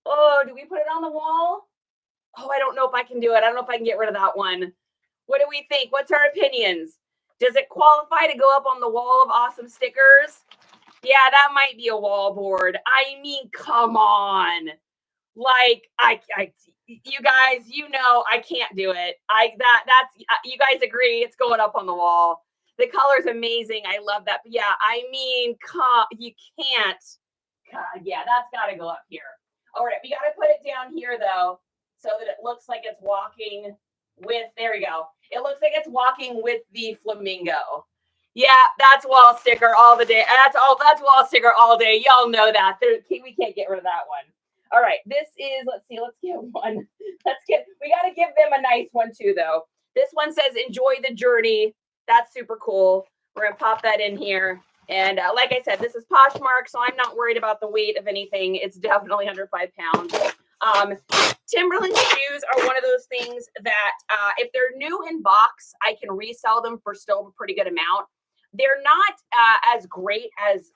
Oh, do we put it on the wall? Oh, I don't know if I can do it. I don't know if I can get rid of that one. What do we think? What's our opinions? Does it qualify to go up on the wall of awesome stickers? Yeah, that might be a wall board. I mean, come on. Like, you guys, you know, I can't do it. You guys agree it's going up on the wall. The color's amazing. I love that. But yeah, I mean, you can't. God, yeah, that's got to go up here. All right, we got to put it down here, though, so that it looks like it's walking with, there we go. It looks like it's walking with the flamingo. Yeah, that's wall sticker all the day. That's wall sticker all day. Y'all know that. We can't get rid of that one. All right, this is, let's get one. We got to give them a nice one too, though. This one says, enjoy the journey. That's super cool. We're going to pop that in here. And like I said, this is Poshmark, so I'm not worried about the weight of anything. It's definitely under 5 pounds. Timberland shoes are one of those things that if they're new in box, I can resell them for still a pretty good amount. They're not as great as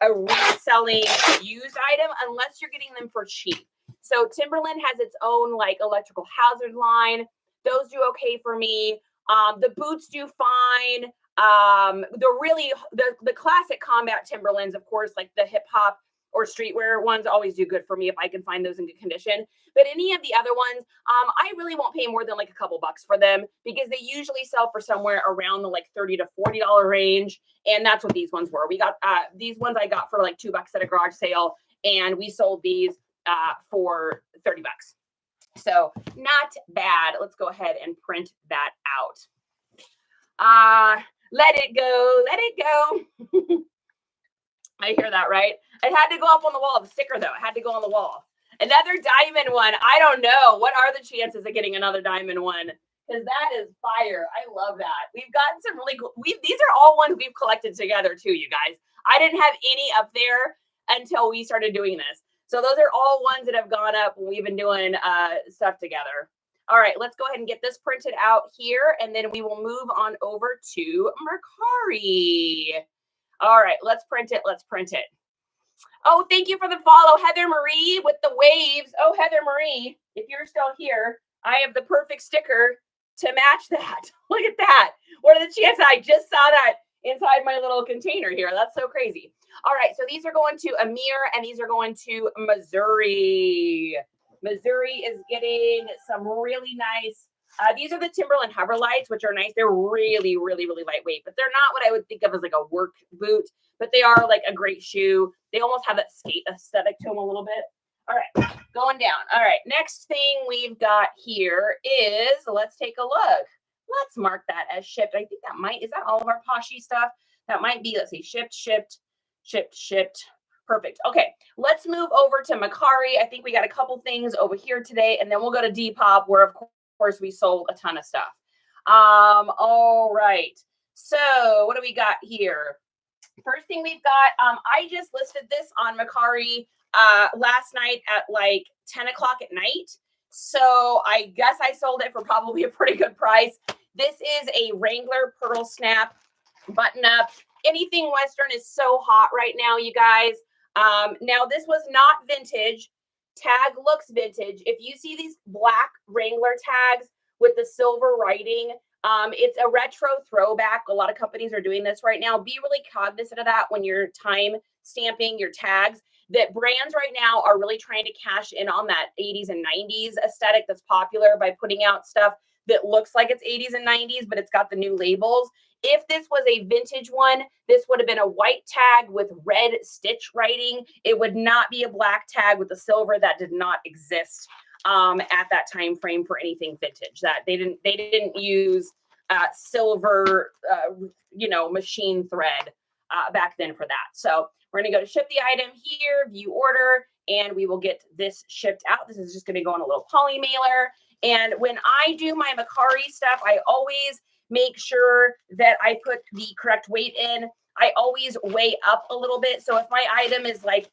a reselling used item unless you're getting them for cheap. So Timberland has its own like electrical hazard line. Those do okay for me. The boots do fine. The classic combat Timberlands, of course, like the hip hop or streetwear ones always do good for me if I can find those in good condition. But any of the other ones, I really won't pay more than like a couple bucks for them because they usually sell for somewhere around the like $30 to $40 range. And that's what these ones were. We got these ones I got for like $2 at a garage sale, and we sold these for $30. So not bad. Let's go ahead and print that out. Let it go. Let it go. I hear that, right? It had to go up on the wall. The sticker, though, it had to go on the wall. Another diamond one. I don't know. What are the chances of getting another diamond one? Because that is fire. I love that. We've gotten some really cool. These are all ones we've collected together, too, you guys. I didn't have any up there until we started doing this. So those are all ones that have gone up when we've been doing stuff together. All right, let's go ahead and get this printed out here, and then we will move on over to Mercari. All right, let's print it. Let's print it. Oh, thank you for the follow, Heather Marie with the waves. Oh, Heather Marie, if you're still here, I have the perfect sticker to match that. Look at that. What are the chances? I just saw that inside my little container here. That's so crazy. All right, so these are going to Amir and these are going to Missouri. Missouri is getting some really nice. These are the Timberland hover lights, which are nice. They're really, really, really lightweight, but they're not what I would think of as like a work boot, but they are like a great shoe. They almost have that skate aesthetic to them a little bit. All right, going down. All right, next thing we've got here is, let's take a look. Let's mark that as shipped. I think that might, is that all of our Poshy stuff? That might be, let's see, shipped. Perfect. Okay, let's move over to Mercari. I think we got a couple things over here today, and then we'll go to Depop, where of course we sold a ton of stuff. All right. So what do we got here? First thing we've got, I just listed this on Mercari last night at like 10 o'clock at night. So I guess I sold it for probably a pretty good price. This is a Wrangler Pearl Snap button up. Anything Western is so hot right now, you guys. Now this was not vintage. Tag looks vintage. If you see these black Wrangler tags with the silver writing, it's a retro throwback. A lot of companies are doing this right now. Be really cognizant of that when you're time stamping your tags. That brands right now are really trying to cash in on that 80s and 90s aesthetic that's popular by putting out stuff that looks like it's 80s and 90s, but it's got the new labels. If this was a vintage one, this would have been a white tag with red stitch writing. It would not be a black tag with the silver. That did not exist at that time frame for anything vintage. That they didn't use silver, machine thread back then for that. So we're going to go to ship the item here, view order, and we will get this shipped out. This is just going to go on a little poly mailer. And when I do my Mercari stuff, I always make sure that I put the correct weight in. I always weigh up a little bit. So if my item is like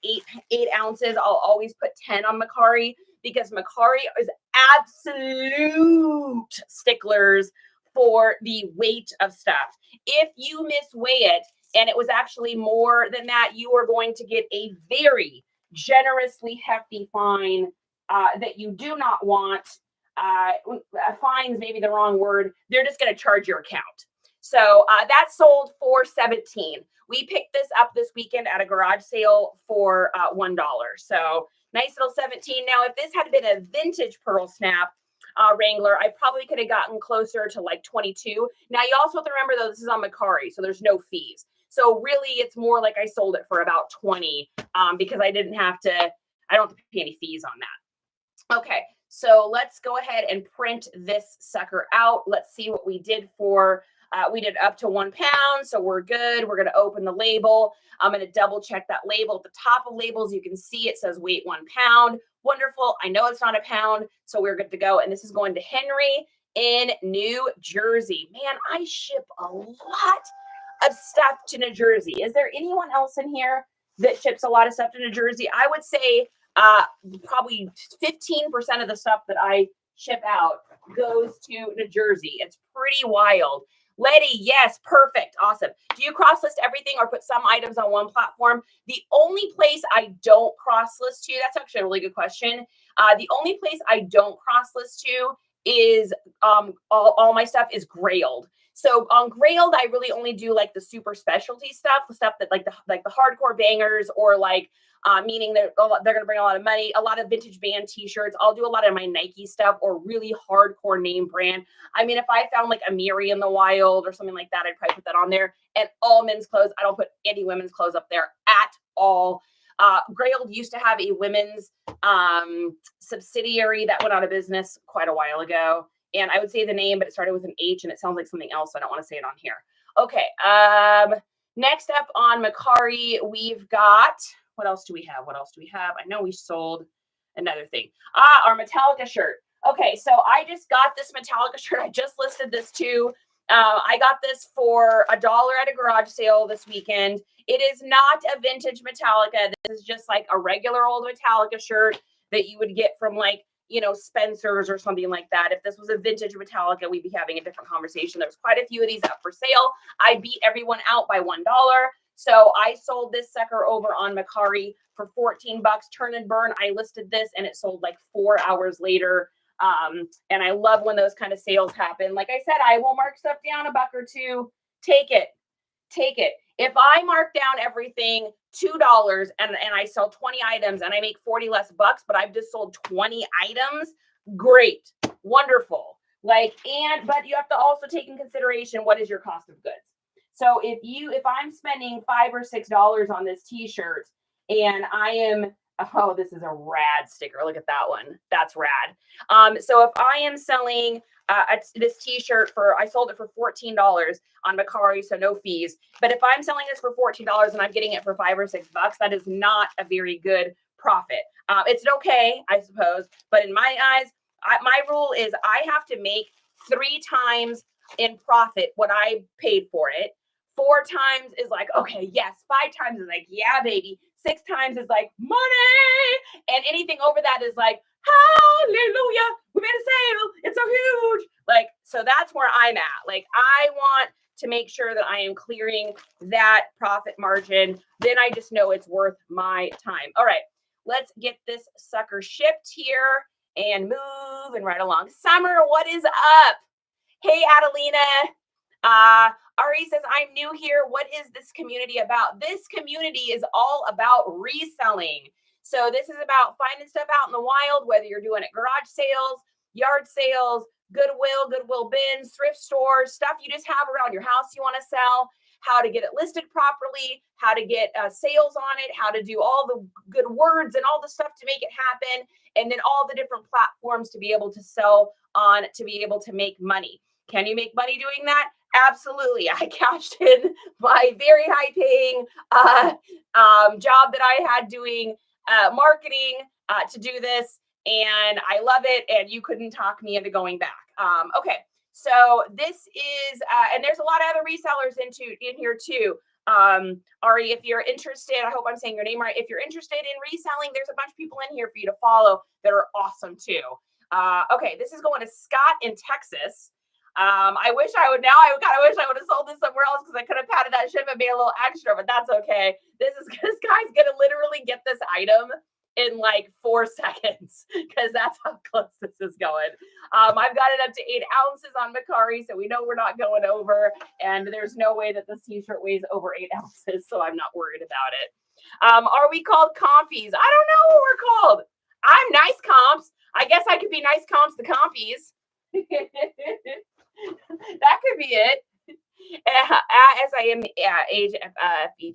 8 ounces, I'll always put 10 on Mercari, because Mercari is absolute sticklers for the weight of stuff. If you misweigh it and it was actually more than that, you are going to get a very generously hefty fine that you do not want. Fine's maybe the wrong word. They're just going to charge your account. So that sold for $17. We picked this up this weekend at a garage sale for $1. So nice little 17. Now, if this had been a vintage Pearl Snap Wrangler, I probably could have gotten closer to like 22. Now, you also have to remember, though, this is on Mercari, so there's no fees. So really, it's more like I sold it for about 20 because I don't have to pay any fees on that. Okay. So let's go ahead and print this sucker out. Let's see what we did for, we did up to 1 pound. So we're good. We're going to open the label. I'm going to double check that label. At the top of labels, you can see it says weight 1 pound. Wonderful. I know it's not a pound, so we're good to go. And this is going to Henry in New Jersey. Man, I ship a lot of stuff to New Jersey. Is there anyone else in here that ships a lot of stuff to New Jersey? I would say probably 15% of the stuff that I ship out goes to New Jersey. It's pretty wild. Letty, yes, perfect, awesome. Do you cross-list everything or put some items on one platform? The only place I don't cross-list to, that's actually a really good question. The only place I don't cross-list to is all my stuff is Grailed. So on Grailed, I really only do like the super specialty stuff, the stuff that like the hardcore bangers, or like meaning that they're going to bring a lot of money, a lot of vintage band t-shirts. I'll do a lot of my Nike stuff or really hardcore name brand. I mean, if I found like a Miri in the wild or something like that, I'd probably put that on there. And all men's clothes, I don't put any women's clothes up there at all. Grailed used to have a women's subsidiary that went out of business quite a while ago. And I would say the name, but it started with an H and it sounds like something else. So I don't want to say it on here. Okay. Next up on Mercari, we've got, what else do we have? I know we sold another thing. Our Metallica shirt. Okay. So I just got this Metallica shirt. I just listed this too. I got this for $1 at a garage sale this weekend. It is not a vintage Metallica. This is just like a regular old Metallica shirt that you would get from like, Spencer's or something like that. If this was a vintage Metallica, we'd be having a different conversation. There's quite a few of these up for sale. I beat everyone out by $1. So I sold this sucker over on Mercari for $14. Turn and burn. I listed this and it sold like 4 hours later And I love when those kind of sales happen. Like I said, I will mark stuff down $1 or $2. Take it. If I mark down everything $2 and I sell 20 items and I make 40 less bucks, but I've just sold 20 items, great, wonderful. But you have to also take in consideration, what is your cost of goods? So if I'm spending $5 or $6 on this t-shirt and I am, oh, this is a rad sticker. Look at that one. That's rad. So if I am selling this t-shirt I sold it for $14 on Mercari, so no fees. But if I'm selling this for $14 and I'm getting it for $5 or $6, that is not a very good profit. It's okay, I suppose, but in my eyes, my rule is I have to make 3 times in profit what I paid for it. 4 times is like, okay, yes. 5 times is like, yeah, baby. 6 times is like, money. And anything over that is like, hallelujah, we made a sale. It's so huge. So that's where I'm at. I want to make sure that I am clearing that profit margin. Then I just know it's worth my time. All right, let's get this sucker shipped here and moving right along. Summer, what is up? Hey, Adelina. Ari says, I'm new here. What is this community about? This community is all about reselling. So this is about finding stuff out in the wild, whether you're doing it garage sales, yard sales, Goodwill bins, thrift stores, stuff you just have around your house you want to sell, how to get it listed properly, how to get sales on it, how to do all the good words and all the stuff to make it happen, and then all the different platforms to be able to sell on, to be able to make money. Can you make money doing that? Absolutely. I cashed in my very high paying job that I had doing marketing to do this, and I love it, and you couldn't talk me into going back. Okay, so this is, and there's a lot of other resellers in here too. Ari, if you're interested, I hope I'm saying your name right. If you're interested in reselling, there's a bunch of people in here for you to follow that are awesome too. Okay, this is going to Scott in Texas. I wish I would have sold this somewhere else because I could have padded that ship and made a little extra, but that's okay. This guy's gonna literally get this item in like 4 seconds because that's how close this is going. I've got it up to 8 ounces on Mercari, so we know we're not going over, and there's no way that this t-shirt weighs over 8 ounces, so I'm not worried about it. Are we called compies? I don't know what we're called. I'm NiceComps. I guess I could be NiceComps the compies. That could be it. As I am age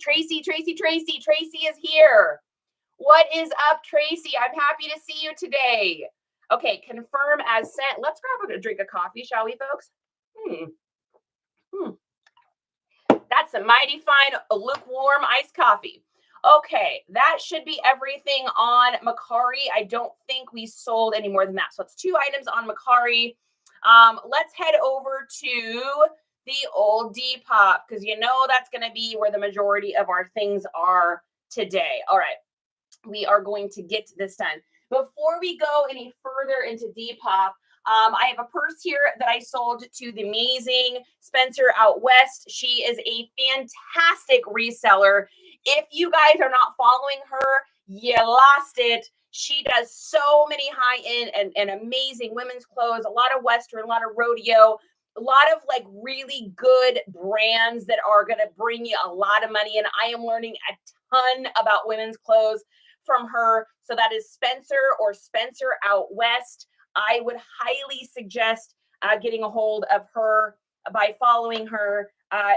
Tracy is here. What is up, Tracy? I'm happy to see you today. Okay, confirm as sent. Let's grab a drink of coffee, shall we, folks? That's a mighty fine lukewarm iced coffee. Okay, that should be everything on Mercari. I don't think we sold any more than that. So it's 2 items on Mercari. Let's head over to the old Depop because you know that's going to be where the majority of our things are today. All right, we are going to get this done. Before we go any further into Depop, I have a purse here that I sold to the amazing Spencer out west. She is a fantastic reseller. If you guys are not following her, you lost it. She does so many high-end and amazing women's clothes, a lot of Western, a lot of rodeo, a lot of like really good brands that are going to bring you a lot of money. And I am learning a ton about women's clothes from her. So that is Spencer or Spencer out west. I would highly suggest getting a hold of her by following her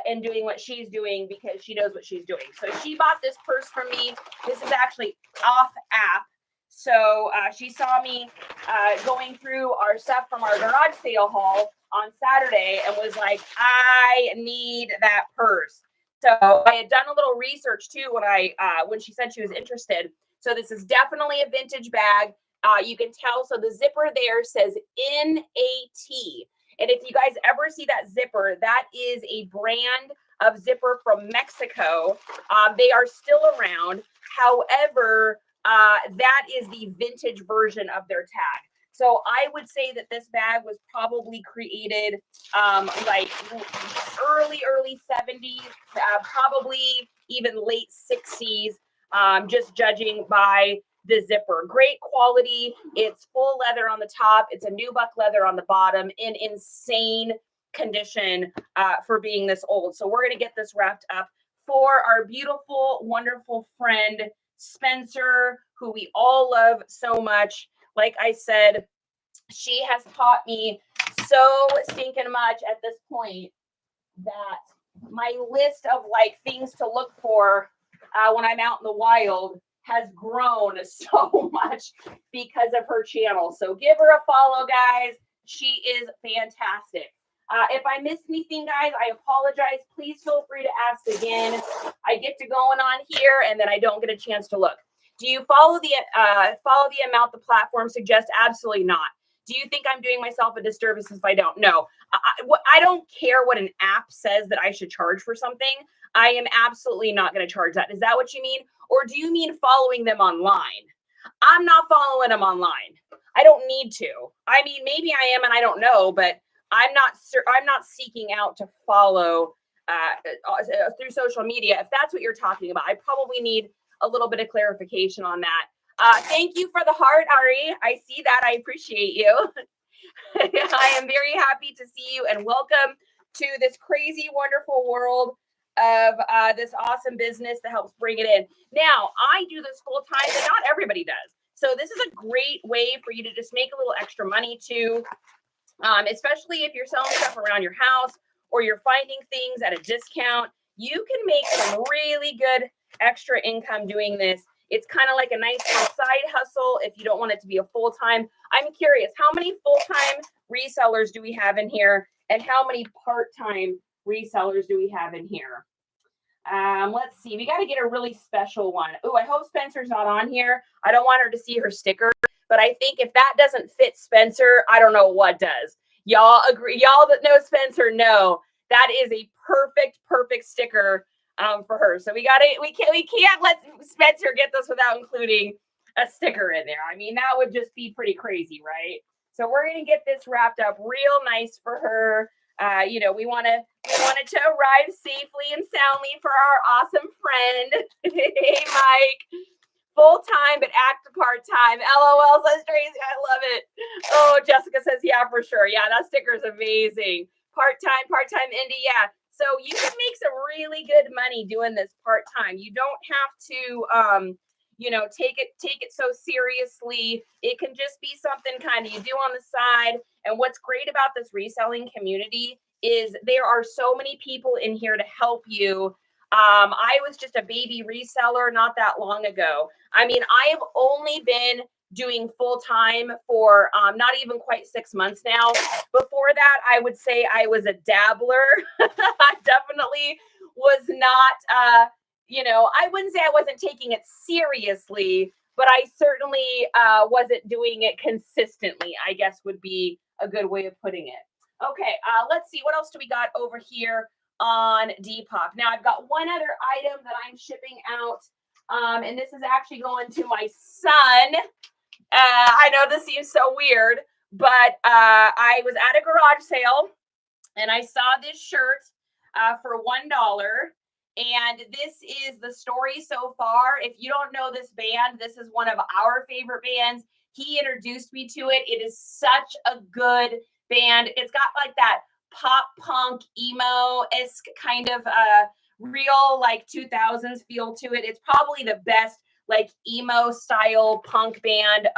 and doing what she's doing because she knows what she's doing. So she bought this purse from me. This is actually off app. So she saw me going through our stuff from our garage sale haul on Saturday and was like, I need that purse. So I had done a little research too when she said she was interested. So this is definitely a vintage bag. You can tell. So the zipper there says NAT. And if you guys ever see that zipper, that is a brand of zipper from Mexico. They are still around. However, that is the vintage version of their tag. So I would say that this bag was probably created like early 70s, probably even late 60s, just judging by the zipper. Great quality. It's full leather on the top. It's a nubuck leather on the bottom in insane condition for being this old. So we're going to get this wrapped up for our beautiful, wonderful friend, Spencer, who we all love so much. Like I said, she has taught me so stinking much at this point that my list of like things to look for when I'm out in the wild has grown so much because of her channel. So give her a follow, guys. She is fantastic. If I missed anything, guys, I apologize. Please feel free to ask again. I get to going on here and then I don't get a chance to look. Do you follow the amount the platform suggests? Absolutely not. Do you think I'm doing myself a disservice if I don't? No. I don't care what an app says that I should charge for something. I am absolutely not going to charge that. Is that what you mean? Or do you mean following them online? I'm not following them online. I don't need to. I mean, maybe I am and I don't know, but I'm not seeking out to follow through social media. If that's what you're talking about, I probably need a little bit of clarification on that. Thank you for the heart, Ari. I see that. I appreciate you. I am very happy to see you and welcome to this crazy, wonderful world of this awesome business that helps bring it in. Now, I do this full time, but not everybody does. So this is a great way for you to just make a little extra money too, especially if you're selling stuff around your house or you're finding things at a discount. You can make some really good extra income doing this. It's kind of like a nice little side hustle if you don't want it to be a full-time. I'm curious, how many full-time resellers do we have in here? And how many part-time resellers do we have in here? Let's see. We got to get a really special one. Oh, I hope Spencer's not on here. I don't want her to see her sticker. But I think if that doesn't fit Spencer, I don't know what does. Y'all agree? Y'all that know Spencer know that is a perfect sticker for her. So we can't let Spencer get this without including a sticker in there. I mean, that would just be pretty crazy, right? So we're gonna get this wrapped up real nice for her. We want it to arrive safely and soundly for our awesome friend. Hey, Mike. Full-time, but act part-time. LOL, says Tracy. I love it. Oh, Jessica says, yeah, for sure. Yeah, that sticker is amazing. Part-time, Indy. Yeah. So you can make some really good money doing this part-time. You don't have to, take it so seriously. It can just be something kind of you do on the side. And what's great about this reselling community is there are so many people in here to help you. I was just a baby reseller not that long ago. I mean, I have only been doing full time for not even quite 6 months now. Before that, I would say I was a dabbler. I definitely was not, I wouldn't say I wasn't taking it seriously, but I certainly wasn't doing it consistently, I guess would be a good way of putting it. Okay, let's see. What else do we got over here on Depop? Now, I've got one other item that I'm shipping out, and this is actually going to my son. I know this seems so weird, but I was at a garage sale, and I saw this shirt for $1. And this is the story so far. If you don't know this band, this is one of our favorite bands. He introduced me to it. It is such a good band. It's got like that pop punk emo-esque kind of real like 2000s feel to it. It's probably the best like emo style punk band,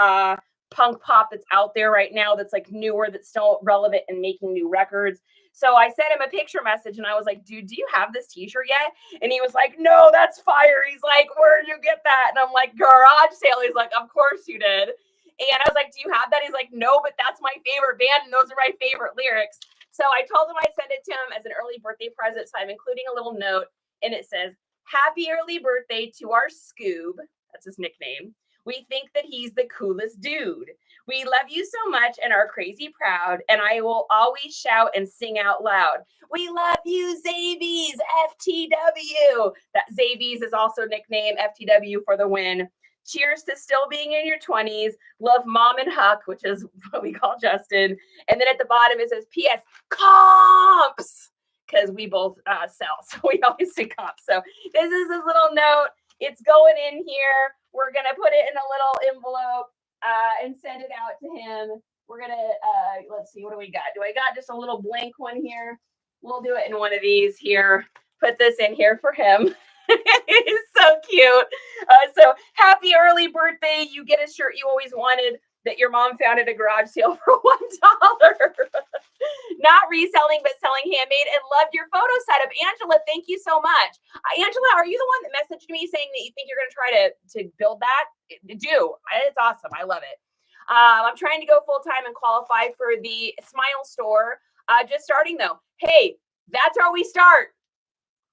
punk pop that's out there right now that's like newer, that's still relevant and making new records. So I sent him a picture message and I was like, dude, do you have this t-shirt yet? And he was like, no, that's fire. He's like, where'd you get that? And I'm like, garage sale. He's like, of course you did. And I was like, do you have that? He's like, no, but that's my favorite band. And those are my favorite lyrics. So I told him I'd send it to him as an early birthday present. So I'm including a little note and it says, happy early birthday to our Scoob. That's his nickname. We think that he's the coolest dude. We love you so much and are crazy proud. And I will always shout and sing out loud. We love you, Zavies, FTW. That Zavies is also nicknamed FTW for the win. Cheers to still being in your 20s. Love Mom and Huck, which is what we call Justin. And then at the bottom it says, P.S. comps, because we both sell. So we always say comps. So this is his little note. It's going in here. We're going to put it in a little envelope and send it out to him. We're going to, let's see, what do we got? Do I got just a little blank one here? We'll do it in one of these here. Put this in here for him. It's so cute. So happy early birthday. You get a shirt you always wanted that your mom found at a garage sale for $1. Not reselling, but selling handmade, and loved your photo setup. Angela, thank you so much. Angela, are you the one that messaged me saying that you think you're going to try to build that? Do. It's awesome. I love it. I'm trying to go full-time and qualify for the Smile store. Just starting though. Hey, that's how we start.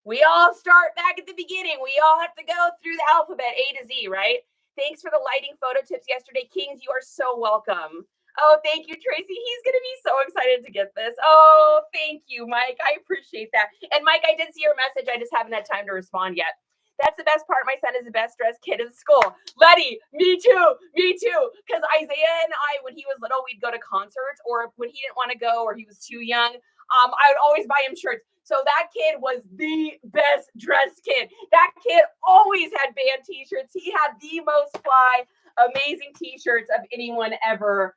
We all start back at the beginning. We all have to go through the alphabet A to Z, right? Thanks for the lighting photo tips yesterday. Kings, you are so welcome. Oh, thank you, Tracy. He's going to be so excited to get this. Oh, thank you, Mike. I appreciate that. And Mike, I did see your message. I just haven't had time to respond yet. That's the best part. My son is the best dressed kid in school. Letty, me too. Because Isaiah and I, when he was little, we'd go to concerts, or when he didn't want to go or he was too young, I would always buy him shirts. So that kid was the best dressed kid. That kid always had band t-shirts. He had the most fly, amazing t-shirts of anyone ever,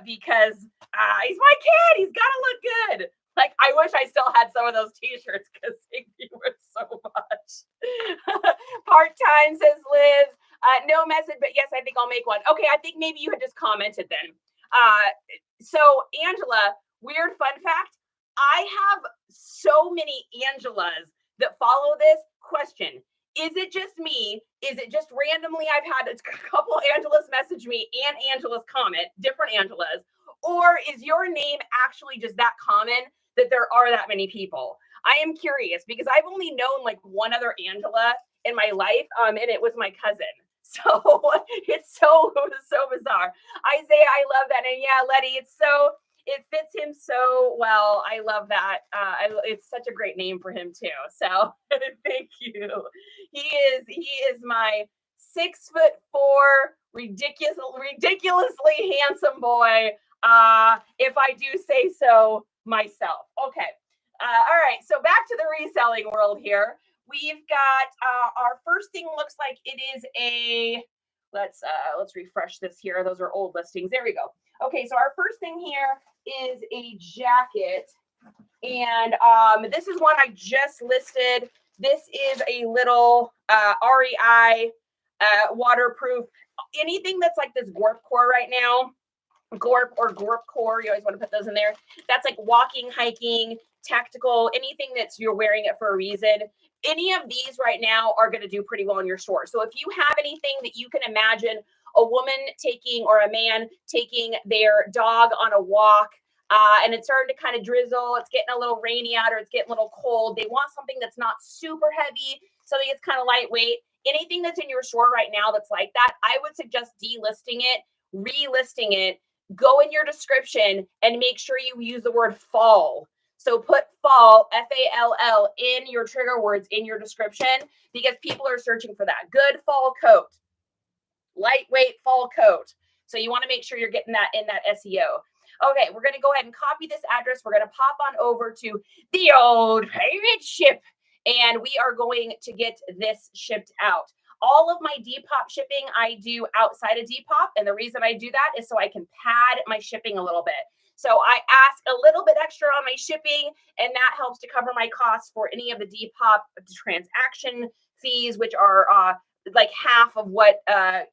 because he's my kid. He's got to look good. Like, I wish I still had some of those t-shirts because they were so much. Part-time, says Liz. No message, but yes, I think I'll make one. Okay, I think maybe you had just commented then. So Angela, weird fun fact, I have so many Angelas that follow this question. Is it just me? Is it just randomly I've had a couple Angelas message me and Angela's comment, different Angelas, or is your name actually just that common that there are that many people? I am curious because I've only known like one other Angela in my life, and it was my cousin. So it's so bizarre. Isaiah, I love that. And yeah, Letty, it fits him so well. I love that. It's such a great name for him too. So thank you. He is my 6'4", ridiculously handsome boy. If I do say so myself. Okay. All right. So back to the reselling world here. We've got our first thing looks like it is a, let's refresh this here. Those are old listings. There we go. Okay, so our first thing here is a jacket. And this is one I just listed. This is a little REI waterproof. Anything that's like this Gorp core right now, Gorp or Gorp core, you always want to put those in there. That's like walking, hiking, tactical, anything that's you're wearing it for a reason. Any of these right now are going to do pretty well in your store. So if you have anything that you can imagine a woman taking or a man taking their dog on a walk, and it's starting to kind of drizzle, it's getting a little rainy out or it's getting a little cold, they want something that's not super heavy, something that's kind of lightweight. Anything that's in your store right now that's like that, I would suggest delisting it, relisting it, go in your description and make sure you use the word fall. So put fall, F-A-L-L, in your trigger words in your description because people are searching for that. Good fall coat, lightweight fall coat. So you want to make sure you're getting that in that SEO. Okay, we're going to go ahead and copy this address. We're going to pop on over to the old pirate ship, and we are going to get this shipped out. All of my Depop shipping I do outside of Depop, and the reason I do that is so I can pad my shipping a little bit. So I ask a little bit extra on my shipping, and that helps to cover my costs for any of the Depop transaction fees, which are like half of what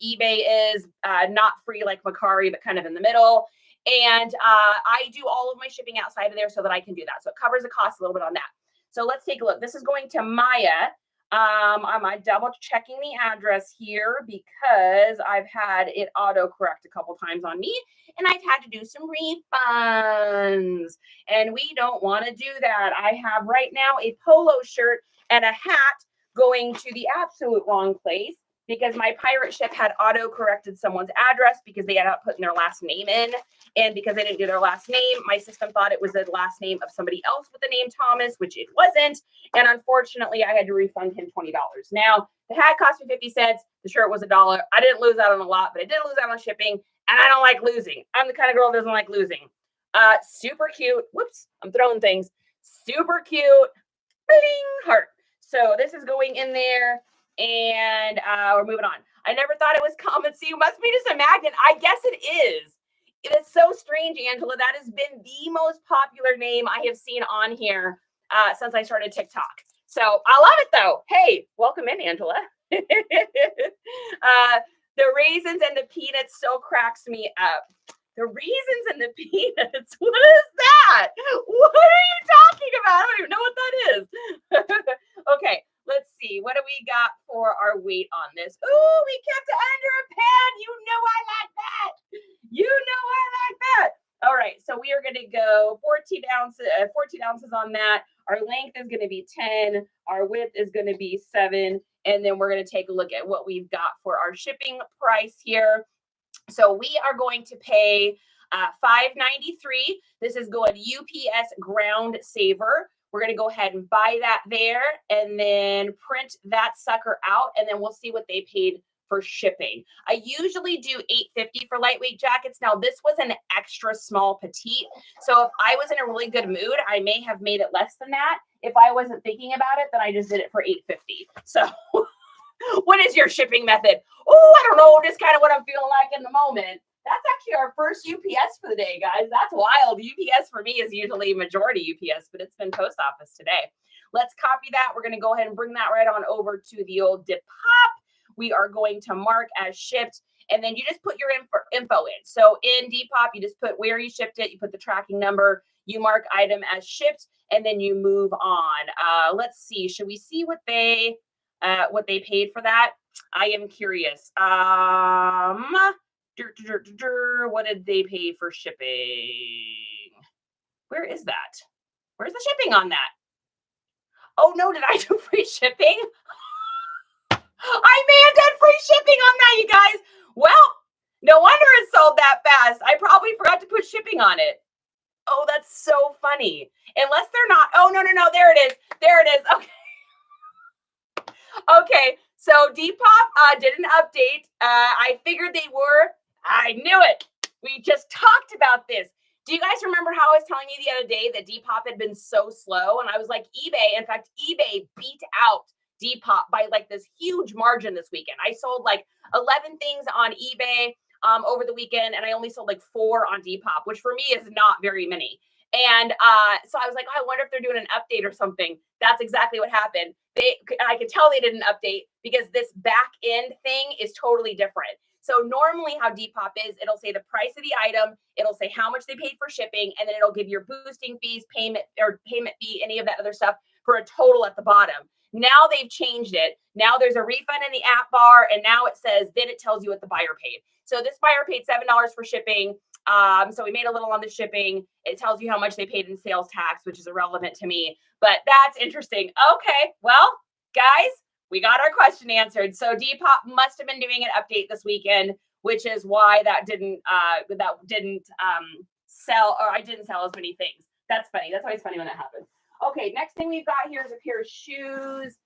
eBay is, not free like Mercari, but kind of in the middle. And I do all of my shipping outside of there so that I can do that. So it covers the cost a little bit on that. So let's take a look. This is going to Maya. I'm double checking the address here because I've had it autocorrect a couple times on me and I've had to do some refunds and we don't want to do that. I have right now a polo shirt and a hat going to the absolute wrong place because my pirate ship had auto-corrected someone's address because they had not put their last name in. And because they didn't do their last name, my system thought it was the last name of somebody else with the name Thomas, which it wasn't. And unfortunately, I had to refund him $20. Now, the hat cost me 50 cents. The shirt was $1. I didn't lose out on a lot, but I did lose out on shipping. And I don't like losing. I'm the kind of girl that doesn't like losing. Super cute. Whoops, I'm throwing things. Super cute. Bling, heart. So this is going in there. And we're moving on. I never thought it was common. See, it must be just a magnet. I guess it is. It is so strange, Angela. That has been the most popular name I have seen on here since I started TikTok. So I love it though. Hey, welcome in, Angela. The raisins and the peanuts still cracks me up. The raisins and the peanuts. What is that? What are you talking about? I don't even know what that is. Okay, let's see. What do we got for our weight on this? Ooh, we kept it under a pound. You know I like that. You know I like that. All right, so we are going to go 14 ounces on that. Our length is going to be 10. Our width is going to be 7. And then we're going to take a look at what we've got for our shipping price here. So we are going to pay $5.93. This is going UPS Ground Saver. We're going to go ahead and buy that there and then print that sucker out, and then we'll see what they paid for shipping. I usually do $8.50 for lightweight jackets. Now this was an extra small petite. So if I was in a really good mood, I may have made it less than that. If I wasn't thinking about it, then I just did it for $8.50. So what is your shipping method? Oh, I don't know. Just kind of what I'm feeling like in the moment. That's actually our first UPS for the day, guys. That's wild. UPS for me is usually majority UPS, but it's been post office today. Let's copy that. We're going to go ahead and bring that right on over to the old Depop. We are going to mark as shipped, and then you just put your info in. So in Depop, you just put where you shipped it. You put the tracking number. You mark item as shipped, and then you move on. Let's see. Should we see what they paid for that? I am curious. What did they pay for shipping? Where is that? Where's the shipping on that? Oh no, did I do free shipping? I may have done free shipping on that, you guys. Well, no wonder it sold that fast. I probably forgot to put shipping on it. Oh, that's so funny. Unless they're not. Oh, no. There it is. There it is. Okay. Okay. So Depop did an update. I figured they were. I knew it. We just talked about this. Do you guys remember how I was telling you the other day that Depop had been so slow? And I was like, eBay. In fact, eBay beat out Depop by like this huge margin this weekend. I sold like 11 things on eBay over the weekend, and I only sold like 4 on Depop, which for me is not very many. And so I was like, oh, I wonder if they're doing an update or something. That's exactly what happened. I could tell they did an update because this back end thing is totally different. So normally how Depop is, it'll say the price of the item, it'll say how much they paid for shipping, and then it'll give your boosting fees, payment fee, any of that other stuff for a total at the bottom. Now they've changed it. Now there's a refund in the app bar, and now it says, then it tells you what the buyer paid. So this buyer paid $7 for shipping. So we made a little on the shipping. It tells you how much they paid in sales tax, which is irrelevant to me, but that's interesting. Okay, well, guys, we got our question answered. So Depop must have been doing an update this weekend, which is why that didn't sell, or I didn't sell as many things. That's funny. That's always funny when that happens. Okay, next thing we've got here is a pair of shoes.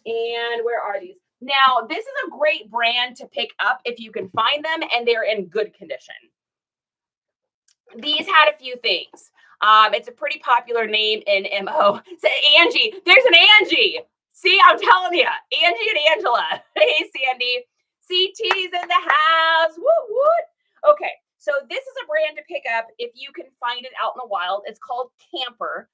And where are these? Now, this is a great brand to pick up if you can find them and they're in good condition. These had a few things. It's a pretty popular name in MO. So Angie, there's an Angie. See, I'm telling you, Angie and Angela. Hey, Sandy. CT's in the house. Woot, woot. Okay, so this is a brand to pick up if you can find it out in the wild. It's called Camper.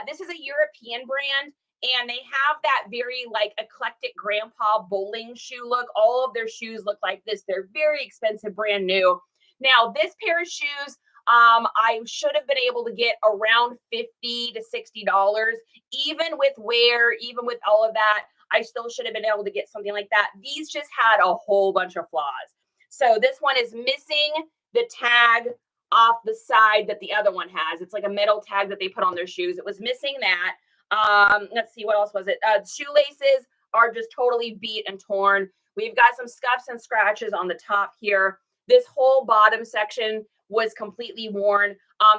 This is a European brand, and they have that very like eclectic grandpa bowling shoe look. All of their shoes look like this. They're very expensive, brand new. Now, this pair of shoes, I should have been able to get around $50 to $60. Even with wear, even with all of that, I still should have been able to get something like that. These just had a whole bunch of flaws. So this one is missing the tag off the side that the other one has. It's like a metal tag that they put on their shoes. It was missing that. Let's see, what else was it? Shoelaces are just totally beat and torn. We've got some scuffs and scratches on the top here. This whole bottom section was completely worn.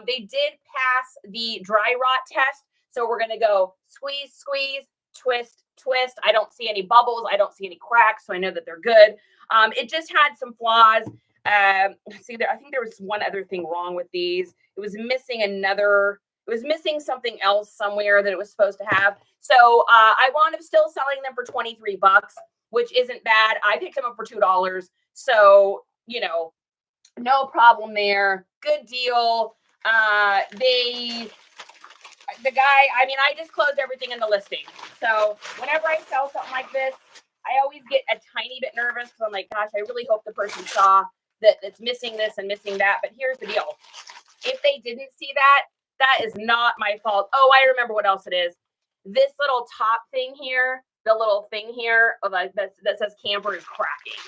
They did pass the dry rot test. So we're going to go squeeze, squeeze, twist, twist. I don't see any bubbles. I don't see any cracks. So I know that they're good. It just had some flaws. See there, I think there was one other thing wrong with these. It was missing something else somewhere that it was supposed to have. So I wound up still selling them for $23. which isn't bad. I picked them up for $2. So, you know, no problem there. Good deal. The guy, I mean, I just closed everything in the listing. So whenever I sell something like this, I always get a tiny bit nervous because I'm like, gosh, I really hope the person saw that it's missing this and missing that. But here's the deal. If they didn't see that, that is not my fault. Oh, I remember what else it is. This little top thing here, the little thing here that says camper is cracking.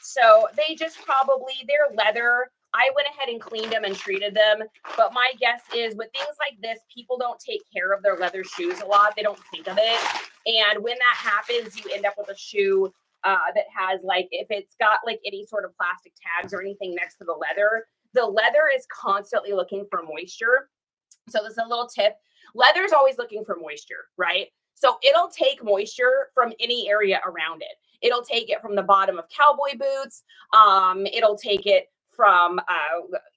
So they just probably, they're leather. I went ahead and cleaned them and treated them. But my guess is with things like this, people don't take care of their leather shoes a lot. They don't think of it. And when that happens, you end up with a shoe that has like, if it's got like any sort of plastic tags or anything next to the leather is constantly looking for moisture. So this is a little tip. Leather is always looking for moisture, right? So it'll take moisture from any area around it. It'll take it from the bottom of cowboy boots. It'll take it from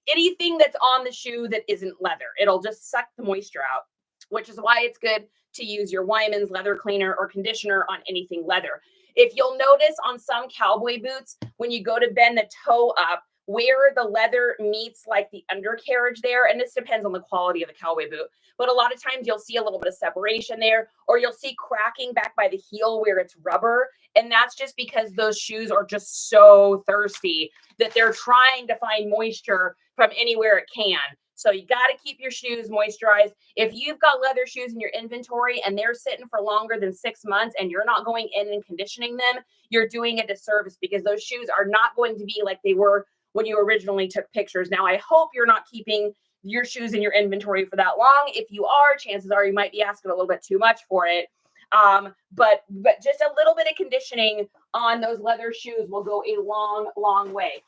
anything that's on the shoe that isn't leather. It'll just suck the moisture out, which is why it's good to use your Wyman's leather cleaner or conditioner on anything leather. If you'll notice on some cowboy boots, when you go to bend the toe up, where the leather meets like the undercarriage there, and this depends on the quality of the cowboy boot, but a lot of times you'll see a little bit of separation there, or you'll see cracking back by the heel where it's rubber. And that's just because those shoes are just so thirsty that they're trying to find moisture from anywhere it can. So you got to keep your shoes moisturized. If you've got leather shoes in your inventory and they're sitting for longer than 6 months and you're not going in and conditioning them, you're doing a disservice because those shoes are not going to be like they were when you originally took pictures. Now, I hope you're not keeping your shoes in your inventory for that long. If you are, chances are you might be asking a little bit too much for it. But just a little bit of conditioning on those leather shoes will go a long, long way.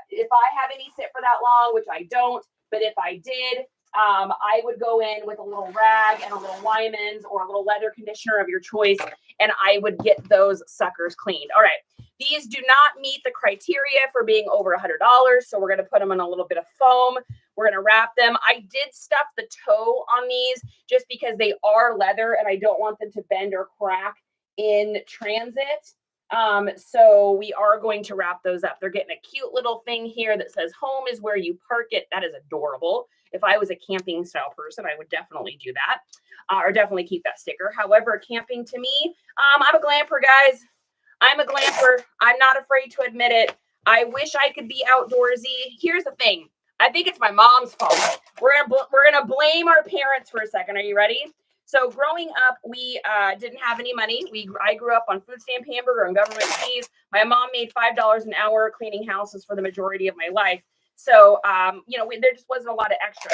If I have any sit for that long, which I don't, but if I did, I would go in with a little rag and a little Wyman's or a little leather conditioner of your choice, and I would get those suckers cleaned. All right. These do not meet the criteria for being over $100, so we're going to put them in a little bit of foam. We're going to wrap them. I did stuff the toe on these just because they are leather, and I don't want them to bend or crack in transit. So we are going to wrap those up. They're getting a cute little thing here that says home is where you park it. That is adorable. If I was a camping style person, I would definitely do that, or definitely keep that sticker. However, camping to me, I'm a glamper, guys. I'm a glamper. I'm not afraid to admit it. I wish I could be outdoorsy. Here's the thing. I think it's my mom's fault. We're gonna blame our parents for a second. Are you ready? So growing up, we didn't have any money. I grew up on food stamp hamburger and government cheese. My mom made $5 an hour cleaning houses for the majority of my life. So there just wasn't a lot of extra.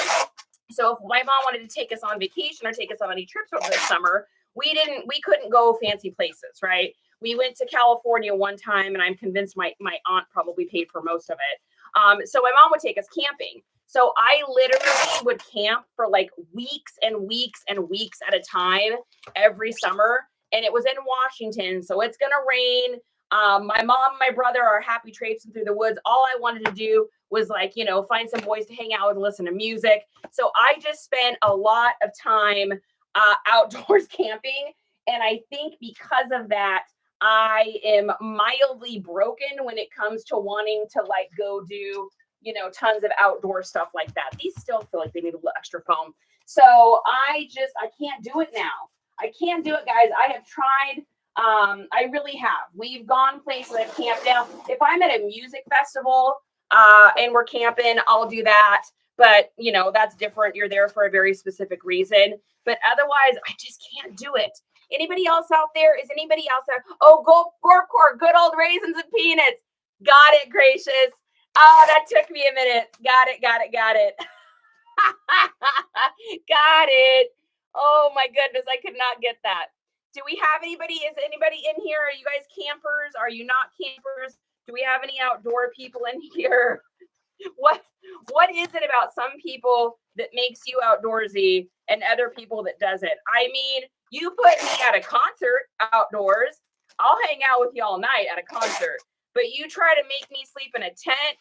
So if my mom wanted to take us on vacation or take us on any trips over the summer, we couldn't go fancy places, right? We went to California one time, and I'm convinced my aunt probably paid for most of it. So my mom would take us camping. So I literally would camp for like weeks and weeks and weeks at a time every summer. And it was in Washington, so it's going to rain. My mom and my brother are happy traipsing through the woods. All I wanted to do was find some boys to hang out with and listen to music. So I just spent a lot of time outdoors camping. And I think because of that, I am mildly broken when it comes to wanting to go do, tons of outdoor stuff like that. These still feel like they need a little extra foam. So I can't do it now. I can't do it, guys. I have tried. I really have. We've gone places I've camped now. If I'm at a music festival and we're camping, I'll do that. But, that's different. You're there for a very specific reason. But otherwise, I just can't do it. Anybody else out there? Is anybody else there? Oh, Gorkor, good old raisins and peanuts. Got it, gracious. Oh, that took me a minute. Got it. Got it. Oh, my goodness. I could not get that. Do we have anybody? Is anybody in here? Are you guys campers? Are you not campers? Do we have any outdoor people in here? What is it about some people that makes you outdoorsy and other people that doesn't? I mean, you put me at a concert outdoors, I'll hang out with you all night at a concert. But you try to make me sleep in a tent,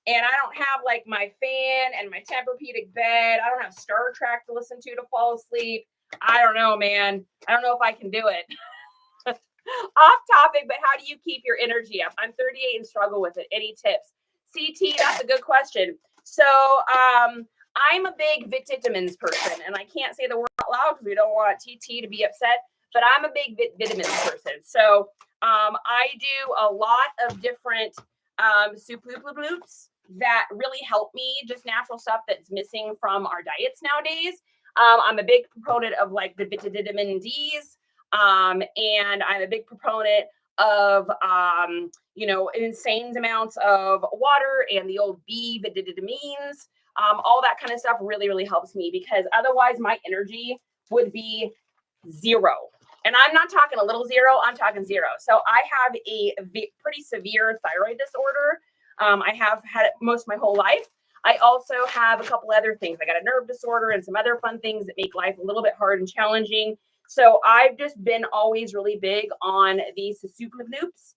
and I don't have my fan and my Tempur-Pedic bed. I don't have Star Trek to listen to fall asleep. I don't know, man. I don't know if I can do it. Off topic, but how do you keep your energy up? I'm 38 and struggle with it. Any tips? CT, that's a good question. So I'm a big vitamins person, and I can't say the word out loud because we don't want TT to be upset, but I'm a big vitamins person. So I do a lot of different soup loops that really help me, just natural stuff that's missing from our diets nowadays. I'm a big proponent of like the vitamin D's. And I'm a big proponent of, insane amounts of water and the old B vitamins. All that kind of stuff really, really helps me because otherwise my energy would be zero. And I'm not talking a little zero, I'm talking zero. So I have a pretty severe thyroid disorder. I have had it most of my whole life. I also have a couple other things. I got a nerve disorder and some other fun things that make life a little bit hard and challenging. So I've just been always really big on these super loops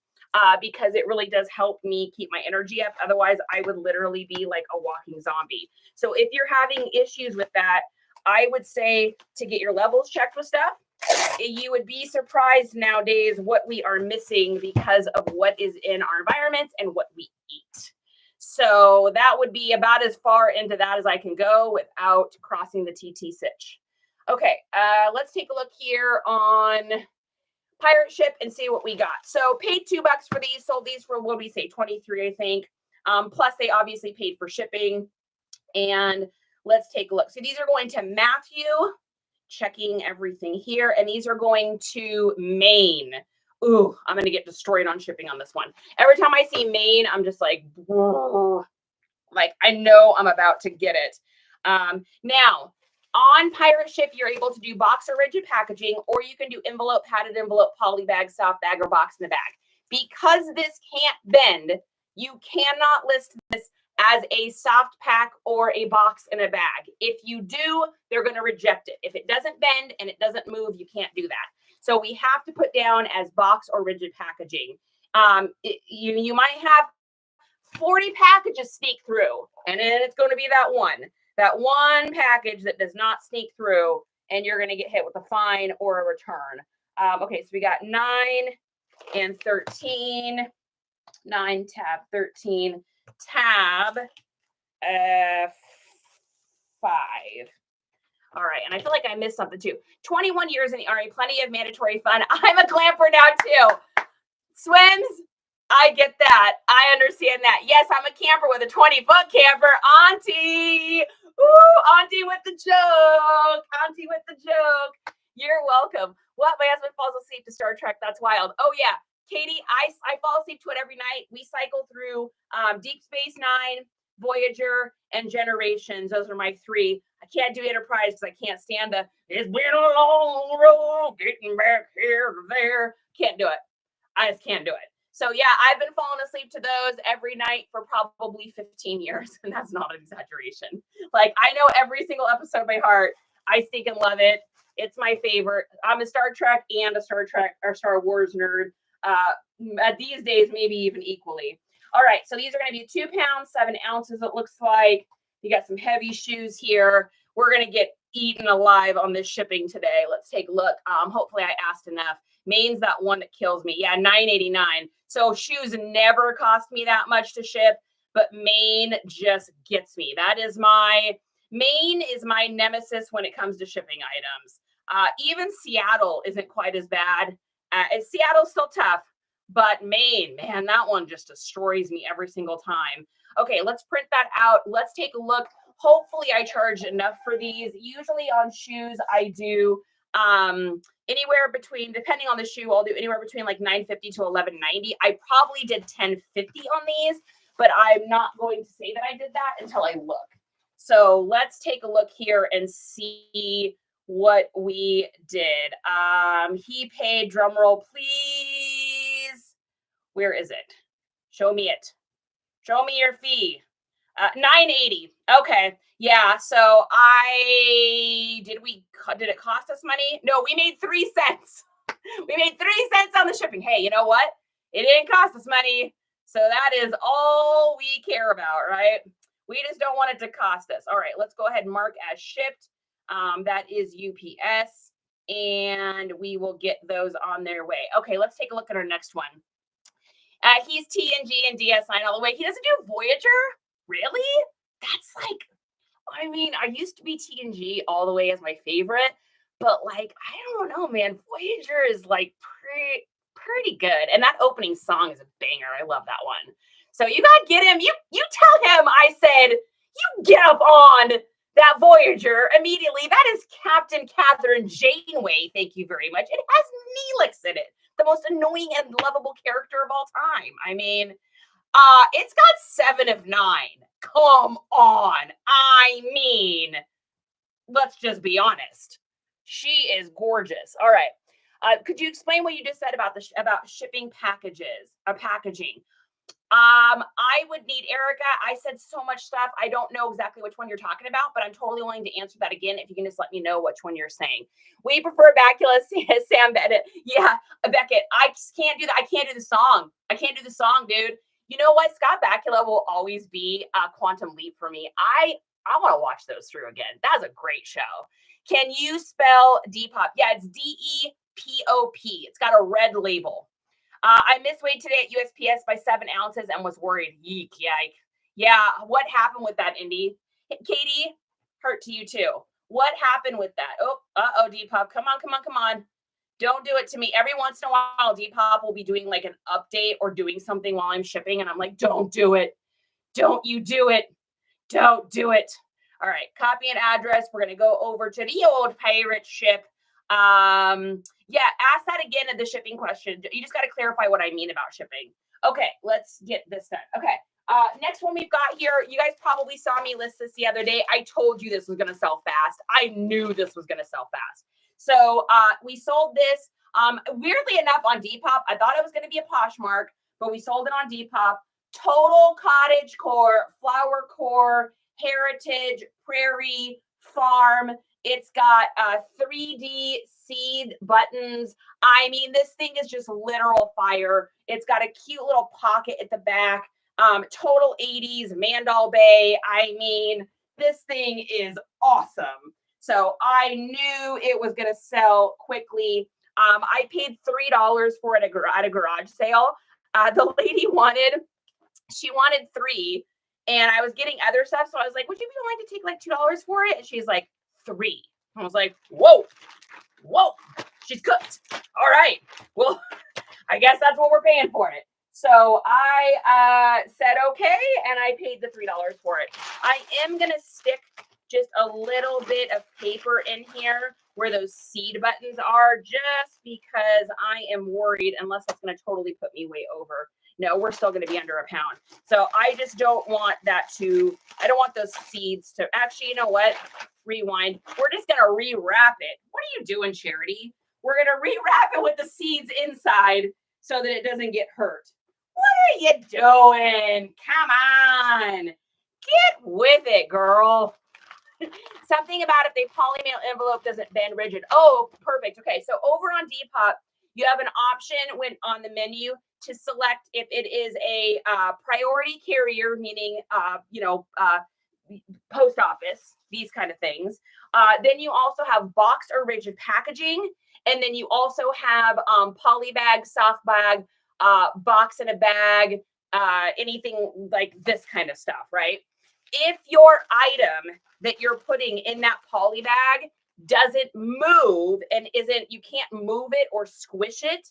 because it really does help me keep my energy up. Otherwise, I would literally be like a walking zombie. So if you're having issues with that, I would say to get your levels checked with stuff. You would be surprised nowadays what we are missing because of what is in our environments and what we eat. So that would be about as far into that as I can go without crossing the TT sitch. Okay, let's take a look here on Pirate Ship and see what we got. So paid $2 for these, sold these for, what do we say, 23, I think. Plus they obviously paid for shipping. And let's take a look. So these are going to Matthew, checking everything here. And these are going to Maine. Ooh, I'm going to get destroyed on shipping on this one. Every time I see Maine, I'm just like I know I'm about to get it. Now, on Pirate Ship, you're able to do box or rigid packaging, or you can do envelope, padded envelope, poly bag, soft bag, or box in the bag. Because this can't bend, you cannot list this as a soft pack or a box in a bag. If you do, they're going to reject it. If it doesn't bend and it doesn't move, you can't do that. So we have to put down as box or rigid packaging. You might have 40 packages sneak through, and then it's going to be that one package that does not sneak through, and you're going to get hit with a fine or a return. Okay, so we got 9 and 13, 9 tab 13 tab 5. All right, and I feel like I missed something too. 21 years in the Army, plenty of mandatory fun. I'm a clamper now too. Swims, I get that. I understand that. Yes, I'm a camper with a 20-foot camper. Auntie. Ooh, auntie with the joke. Auntie with the joke. You're welcome. What? My husband falls asleep to Star Trek. That's wild. Oh, yeah. Katie, I fall asleep to it every night. We cycle through Deep Space Nine, Voyager, and Generations. Those are my 3. I can't do Enterprise because I can't stand it's been a long road getting back here to there. Can't do it. I just can't do it. So yeah, I've been falling asleep to those every night for probably 15 years. And that's not an exaggeration. Like, I know every single episode by heart. I think and love it. It's my favorite. I'm a Star Trek and a Star Trek or Star Wars nerd. These days, maybe even equally. All right, so these are going to be 2 pounds, 7 ounces. It looks like you got some heavy shoes here. We're going to get eaten alive on this shipping today. Let's take a look. Hopefully I asked enough. Maine's that one that kills me. Yeah, $9.89. So shoes never cost me that much to ship, but Maine just gets me. Maine is my nemesis when it comes to shipping items. Even Seattle isn't quite as bad. Seattle's still tough, but Maine, man, that one just destroys me every single time. Okay, let's print that out. Let's take a look. Hopefully I charge enough for these. Usually on shoes, I do anywhere between, depending on the shoe, I'll do anywhere between like $9.50 to $11.90. I probably did $10.50 on these, but I'm not going to say that I did that until I look. So let's take a look here and see what we did. He paid, drum roll, please. Where is it? Show me it. Show me your fee. $9.80. Okay. Yeah. So did it cost us money? No, we made 3 cents. We made 3 cents on the shipping. Hey, you know what? It didn't cost us money. So that is all we care about, right? We just don't want it to cost us. All right, let's go ahead and mark as shipped. That is UPS. and we will get those on their way. Okay, let's take a look at our next one. He's TNG and DS9 all the way. He doesn't do Voyager? Really? That's like, I mean, I used to be TNG all the way as my favorite, but like, I don't know, man. Voyager is like pretty good. And that opening song is a banger. I love that one. So you gotta get him. You tell him I said you get up on that Voyager immediately. That is Captain Catherine Janeway. Thank you very much. It has Neelix in it, the most annoying and lovable character of all time. I mean, it's got 7 of 9. Come on. I mean, let's just be honest. She is gorgeous. All right. Could you explain what you just said about about shipping packages or packaging? I would need Erica. I said so much stuff. I don't know exactly which one you're talking about, but I'm totally willing to answer that again if you can just let me know which one you're saying. We prefer Bacula, Sam Bennett. Yeah, Beckett. I just can't do that. I can't do the song. I can't do the song, dude. You know what? Scott Bakula will always be a Quantum Leap for me. I want to watch those through again. That's a great show. Can you spell Depop? Yeah, it's D-E-P-O-P. It's got a red label. I misweighed today at USPS by 7 ounces and was worried. Yeek, yike. Yeah, what happened with that, Indy? Katie, hurt to you too. What happened with that? Oh, Depop. Come on. Don't do it to me. Every once in a while, Depop will be doing like an update or doing something while I'm shipping, and I'm like, don't do it. Don't you do it. Don't do it. All right, copy and address. We're going to go over to the old pirate ship. Yeah, ask that again in the shipping question. You just got to clarify what I mean about shipping. Okay, let's get this done. Okay, next one we've got here. You guys probably saw me list this the other day. I told you this was going to sell fast. I knew this was going to sell fast. So we sold this, weirdly enough, on Depop. I thought it was going to be a Poshmark, but we sold it on Depop. Total cottage core, flower core, heritage, prairie, farm. It's got 3D seed buttons. I mean, this thing is just literal fire. It's got a cute little pocket at the back. Total 80s Mandal Bay. I mean, this thing is awesome. So I knew it was going to sell quickly. I paid $3 for it at a garage sale. The lady wanted 3, and I was getting other stuff. So I was like, would you be willing to take like $2 for it? And she's like, 3. I was like, whoa, she's cooked. All right. Well, I guess that's what we're paying for it. So I said, okay. And I paid the $3 for it. I am going to stick just a little bit of paper in here where those seed buttons are, just because I am worried, unless that's going to totally put me way over. No, we're still going to be under a pound. So I just don't want that I don't want those seeds to, actually, you know what? Rewind. We're just going to rewrap it. What are you doing, Charity? We're going to rewrap it with the seeds inside so that it doesn't get hurt. What are you doing? Come on. Get with it, girl. Something about if they polymail envelope doesn't bend rigid. Oh, perfect. Okay, so over on Depop, you have an option when on the menu to select if it is a priority carrier, meaning post office, these kind of things. Then you also have box or rigid packaging, and then you also have poly bag, soft bag, box in a bag, anything like this kind of stuff, right? If your item that you're putting in that poly bag doesn't move and you can't move it or squish it,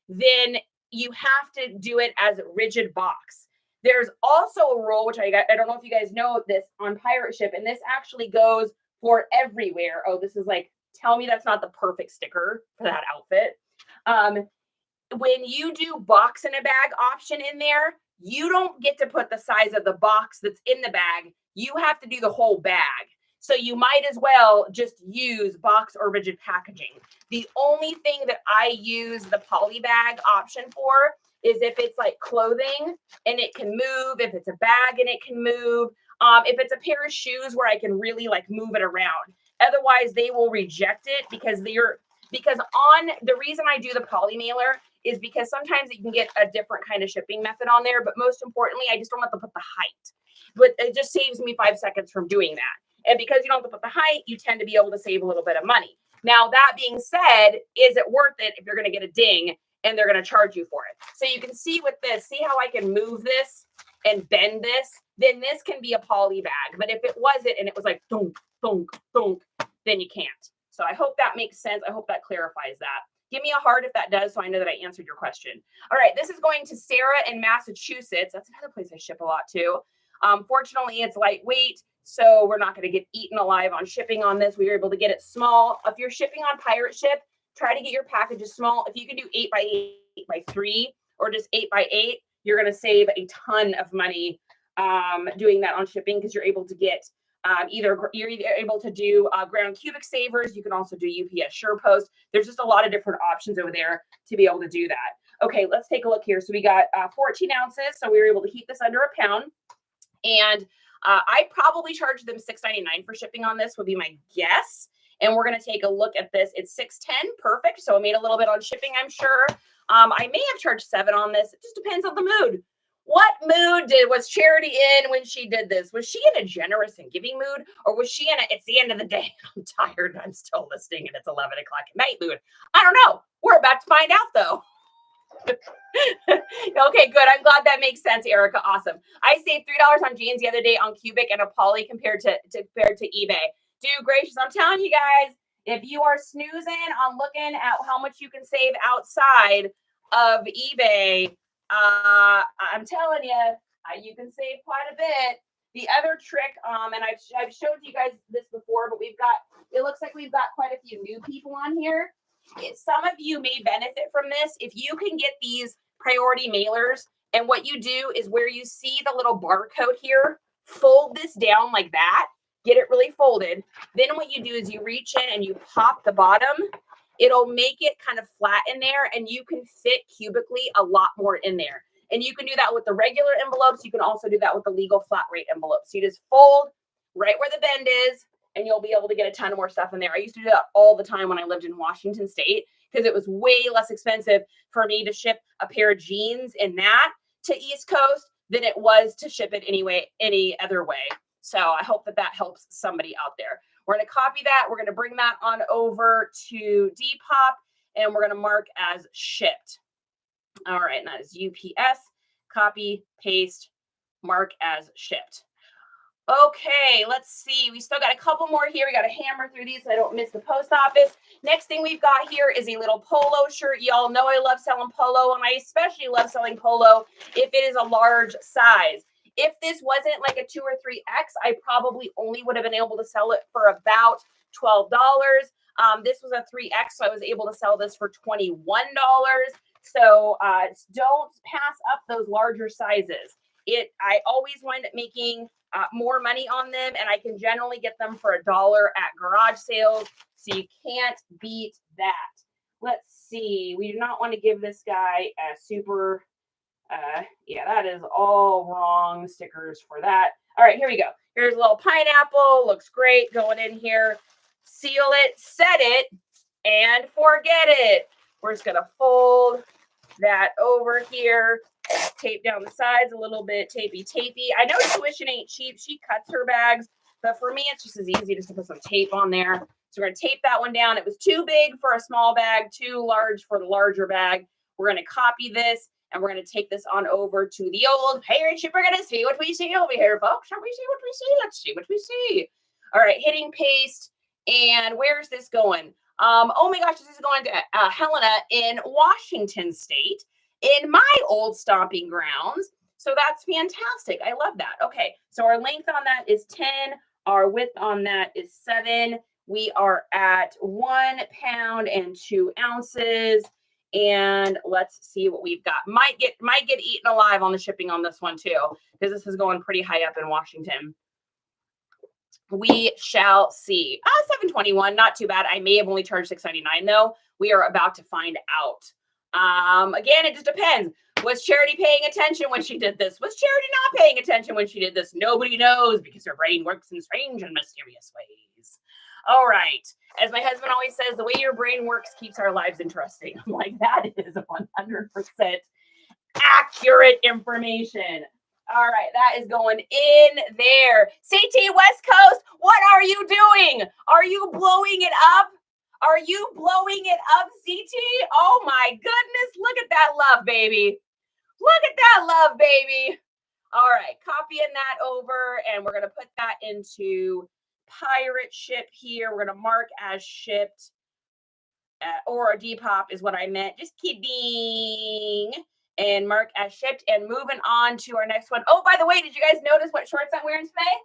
then you have to do it as a rigid box. There's also a rule, which I don't know if you guys know this on Pirate Ship, and this actually goes for everywhere. Oh, this is like, tell me that's not the perfect sticker for that outfit. When you do box in a bag option in there, you don't get to put the size of the box that's in the bag. You have to do the whole bag. So you might as well just use box or rigid packaging. The only thing that I use the poly bag option for is if it's like clothing and it can move, if it's a bag and it can move, if it's a pair of shoes where I can really like move it around. Otherwise, they will reject it because on the reason I do the poly mailer is because sometimes you can get a different kind of shipping method on there, but most importantly, I just don't have to put the height. But it just saves me 5 seconds from doing that. And because you don't have to put the height, you tend to be able to save a little bit of money. Now, that being said, is it worth it if you're going to get a ding and they're going to charge you for it? So you can see with this, see how I can move this and bend this? Then this can be a poly bag. But if it wasn't and it was like thunk, thunk, thunk, then you can't. So I hope that makes sense. I hope that clarifies that. Give me a heart if that does, so I know that I answered your question. All right, this is going to Sarah in Massachusetts. That's another place I ship a lot too. Fortunately, it's lightweight, so we're not going to get eaten alive on shipping on this. We were able to get it small. If you're shipping on Pirate Ship, try to get your packages small. If you can do 8 by 8 by 3 or just 8 by 8, you're going to save a ton of money doing that on shipping, because you're able to get you're either able to do ground cubic savers. You can also do UPS SurePost. There's just a lot of different options over there to be able to do that. Okay, let's take a look here. So we got 14 ounces. So we were able to keep this under a pound. And I probably charged them $6.99 for shipping on this, would be my guess. And we're going to take a look at this. It's $6.10, perfect. So I made a little bit on shipping, I'm sure. I may have charged $7 on this. It just depends on the mood. What mood was Charity in when she did this? Was she in a generous and giving mood, or was she in a, it's the end of the day, I'm tired and I'm still listening and it's 11 o'clock at night mood? I don't know. We're about to find out though. Okay, good. I'm glad that makes sense, Erica. Awesome. I saved $3 on jeans the other day on Cubic and a poly compared to eBay. Dude, gracious, I'm telling you guys, if you are snoozing on looking at how much you can save outside of eBay, I'm telling you, you can save quite a bit. The other trick, and I've showed you guys this before, but it looks like we've got quite a few new people on here. Some of you may benefit from this. If you can get these priority mailers, and what you do is where you see the little barcode here, fold this down like that, get it really folded. Then what you do is you reach in and you pop the bottom. It'll make it kind of flat in there, and you can fit cubically a lot more in there. And you can do that with the regular envelopes. You can also do that with the legal flat rate envelopes. You just fold right where the bend is, and you'll be able to get a ton more stuff in there. I used to do that all the time when I lived in Washington State, because it was way less expensive for me to ship a pair of jeans in that to East Coast than it was to ship it any other way. So I hope that that helps somebody out there. We're going to copy that. We're going to bring that on over to Depop, and we're going to mark as shipped. All right, and that is UPS, copy, paste, mark as shipped. Okay, let's see. We still got a couple more here. We got to hammer through these so I don't miss the post office. Next thing we've got here is a little polo shirt. Y'all know I love selling polo, and I especially love selling polo if it is a large size. If this wasn't like a 2 or 3X, I probably only would have been able to sell it for about $12. This was a 3X, so I was able to sell this for $21. So don't pass up those larger sizes. I always wind up making more money on them, and I can generally get them for $1 at garage sales. So you can't beat that. Let's see. We do not want to give this guy a super, yeah, that is all wrong stickers for that. All right, here we go. Here's a little pineapple. Looks great. Going in here. Seal it, set it, and forget it. We're just going to fold that over here. Tape down the sides a little bit, tapey. I know tuition ain't cheap. She cuts her bags, but for me, it's just as easy just to put some tape on there. So we're going to tape that one down. It was too big for a small bag, too large for the larger bag. We're going to copy this, and we're going to take this on over to the old Pirate Ship. We're going to see what we see over here, folks. Shall we see what we see? Let's see what we see. All right, hitting paste. And where's this going? Oh my gosh, this is going to Helena in Washington State, in my old stomping grounds. So that's fantastic. I love that. Okay, so our length on that is 10. Our width on that is 7. We are at 1 pound and 2 ounces. And let's see what we've got. Might get eaten alive on the shipping on this one too, because this is going pretty high up in Washington. We shall see. $7.21, not too bad. I may have only charged $6.99 though. We are about to find out. Again, it just depends. Was Charity paying attention when she did this? Was Charity not paying attention when she did this? Nobody knows, because her brain works in strange and mysterious ways. All right. As my husband always says, the way your brain works keeps our lives interesting. I'm like, that is 100% accurate information. All right, that is going in there. CT West Coast, what are you doing? Are you blowing it up? Are you blowing it up, CT? Oh my goodness. Look at that love, baby. Look at that love, baby. All right, copying that over, and we're going to put that into pirate ship here. We're going to mark as shipped, or a Depop is what I meant. Just kidding. And mark as shipped, and moving on to our next one. Oh, by the way, did you guys notice what shorts I'm wearing today?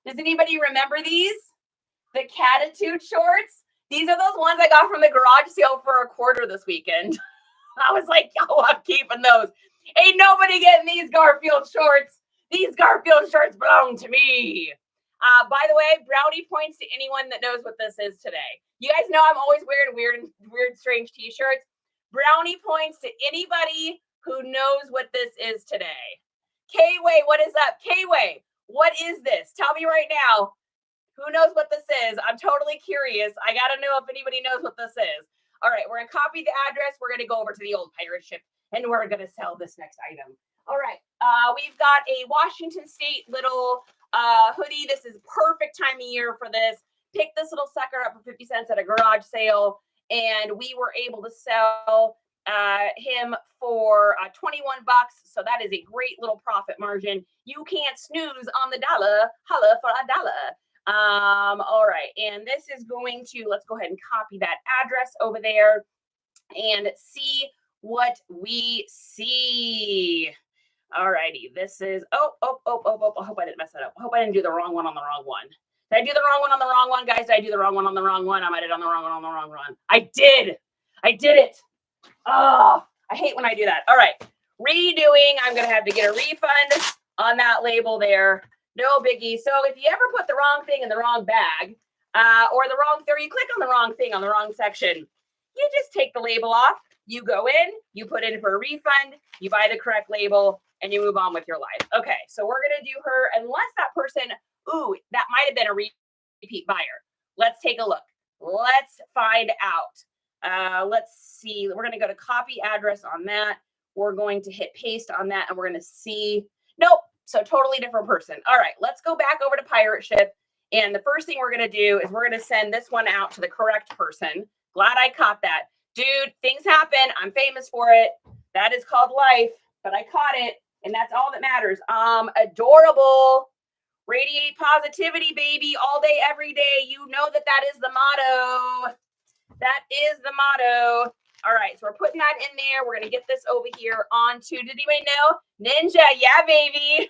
Does anybody remember these? The Catitude shorts. These are those ones I got from the garage sale for $25 this weekend. I was like, yo, I'm keeping those. Ain't nobody getting these Garfield shorts. These Garfield shorts belong to me. By the way, brownie points to anyone that knows what this is today. You guys know I'm always wearing weird, strange t-shirts. Brownie points to anybody who knows what this is today. K-Way, what is up? K-Way, what is this? Tell me right now. Who knows what this is? I'm totally curious. I got to know if anybody knows what this is. All right, we're going to copy the address. We're going to go over to the old pirate ship, and we're going to sell this next item. All right, we've got a Washington State little hoodie. This is perfect time of year for this. Pick this little sucker up for 50 cents at a garage sale, and we were able to sell him for $21. So that is a great little profit margin. You can't snooze on the dollar. Holla for a dollar. All right, and this is going to, let's go ahead and copy that address over there and see what we see. All righty, this is, I hope I didn't mess that up. I hope I didn't do the wrong one on the wrong one. Did I do the wrong one on the wrong one, guys? Did I do the wrong one on the wrong one? I might have done the wrong one on the wrong one. I did it. Oh, I hate when I do that. All right, redoing. I'm going to have to get a refund on that label there. No biggie. So if you ever put the wrong thing in the wrong bag, or you click on the wrong thing on the wrong section, you just take the label off, you go in, you put in for a refund, you buy the correct label, and you move on with your life. Okay, so we're going to do her, unless that person, that might have been a repeat buyer. Let's take a look. Let's find out. Let's see. We're going to go to copy address on that. We're going to hit paste on that, and we're going to see. Nope. So totally different person. All right, let's go back over to pirate ship. And the first thing we're going to do is we're going to send this one out to the correct person. Glad I caught that. Dude, things happen. I'm famous for it. That is called life, but I caught it, and that's all that matters. Adorable. Radiate positivity, baby, all day, every day. You know that is the motto. That is the motto. All right, so we're putting that in there. We're going to get this over here onto, did anybody know? Ninja, yeah, baby.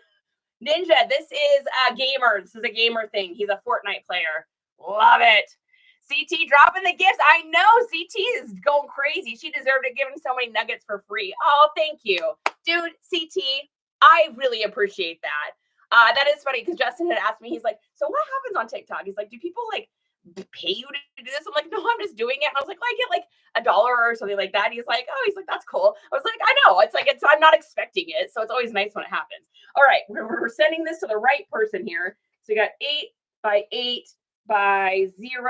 Ninja, this is a gamer. This is a gamer thing. He's a Fortnite player. Love it. CT dropping the gifts. I know CT is going crazy. She deserved to give him so many nuggets for free. Oh, thank you. Dude, CT, I really appreciate that. That is funny because Justin had asked me, he's like, so what happens on TikTok? He's like, do people like pay you to do this? I'm like, no, I'm just doing it. And I was like, well, I get like $1 or something like that. He's like, that's cool. I was like, I know. It's like, I'm not expecting it. So it's always nice when it happens. All right, we're sending this to the right person here. So we got 8 by 8 by 0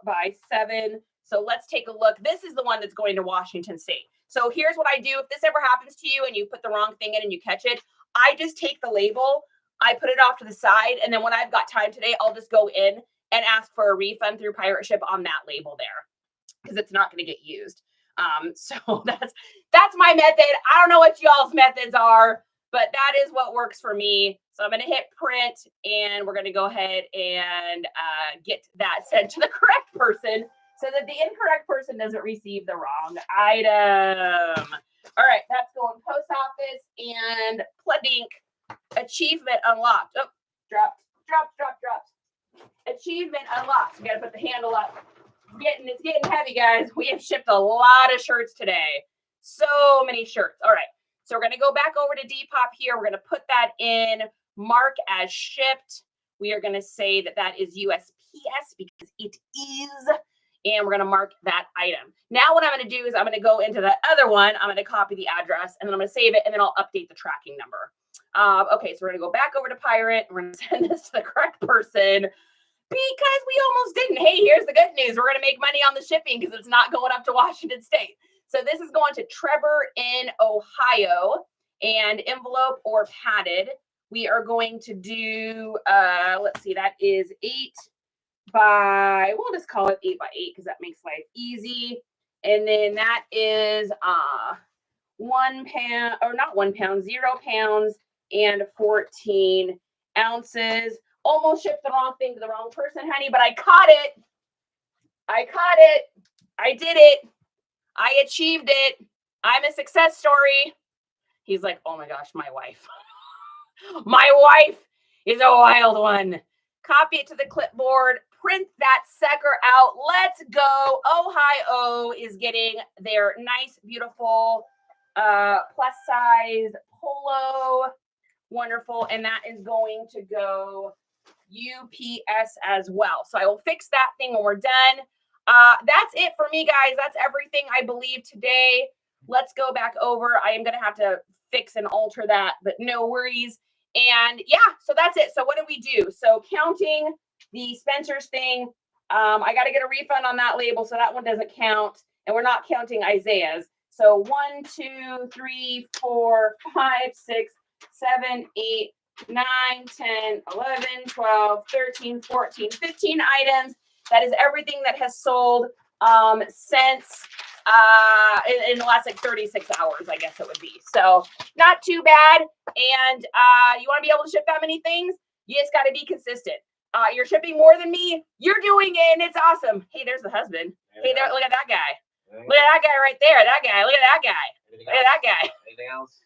by 7. So let's take a look. This is the one that's going to Washington State. So here's what I do. If this ever happens to you and you put the wrong thing in and you catch it, I just take the label, I put it off to the side, and then when I've got time today, I'll just go in and ask for a refund through pirate ship on that label there because it's not going to get used. So that's my method. I don't know what y'all's methods are, but that is what works for me. So I'm going to hit print, and we're going to go ahead and get that sent to the correct person so that the incorrect person doesn't receive the wrong item. All right, that's going post office and Pladink. Achievement unlocked. Oh, dropped. Achievement unlocked. We got to put the handle up. It's getting heavy, guys. We have shipped a lot of shirts today. So many shirts. All right. So we're going to go back over to Depop here. We're going to put that in, mark as shipped. We are going to say that is USPS because it is. And we're going to mark that item. Now what I'm going to do is I'm going to go into the other one. I'm going to copy the address, and then I'm going to save it, and then I'll update the tracking number. Okay, so we're going to go back over to Pirate. We're going to send this to the correct person because we almost didn't. Hey, here's the good news. We're going to make money on the shipping because it's not going up to Washington State. So this is going to Trevor in Ohio, and envelope or padded. We are going to do, let's see, that is 8 by, we'll just call it 8 by 8 because that makes life easy. And then that is 1 pound, or not 1 pound, 0 pounds and 14 ounces. Almost shipped the wrong thing to the wrong person, honey, but I caught it. I caught it. I did it. I achieved it. I'm a success story. He's like, oh my gosh, my wife. My wife is a wild one. Copy it to the clipboard. Print that sucker out. Let's go. Ohio is getting their nice, beautiful plus size polo. Wonderful. And that is going to go UPS as well. So I will fix that thing when we're done. That's it for me, guys. That's everything I believe today. Let's go back over. I am going to have to fix and alter that, but no worries. And yeah, so that's it. So what do we do? So counting the Spencer's thing, I got to get a refund on that label, so that one doesn't count. And we're not counting Isaiah's. So 1, 2, 3, 4, 5, 6, 7, 8, 9, 10, 11, 12, 13, 14, 15 items. That is everything that has sold since in the last like 36 hours, I guess it would be. So not too bad. And you want to be able to ship that many things? You just got to be consistent. You're shipping more than me. You're doing it, and it's awesome. Hey, there's the husband. Hey, there, look at that guy. Look at that guy right there. That guy. Look at that guy. Look at that guy. Anything else?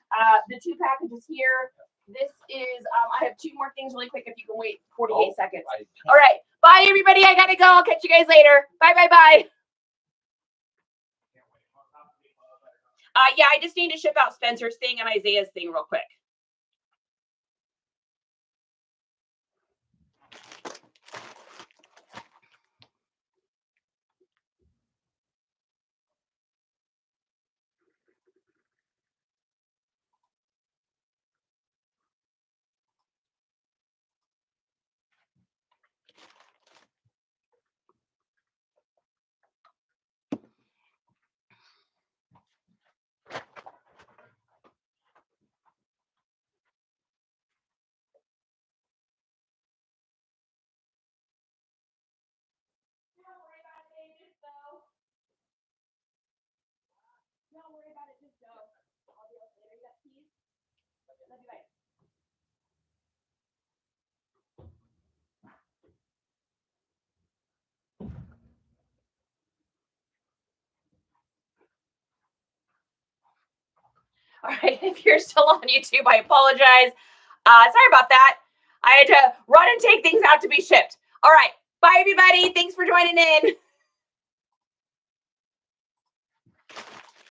The 2 packages here. This is, I have 2 more things really quick if you can wait 48 seconds. All right. Bye, everybody. I got to go. I'll catch you guys later. Bye, bye, bye. Yeah, I just need to ship out Spencer's thing and Isaiah's thing real quick. Don't worry about it, just go. I'll be able to later. You got keys? Love you, bye. All right, if you're still on YouTube, I apologize. Sorry about that. I had to run and take things out to be shipped. All right, bye, everybody. Thanks for joining in.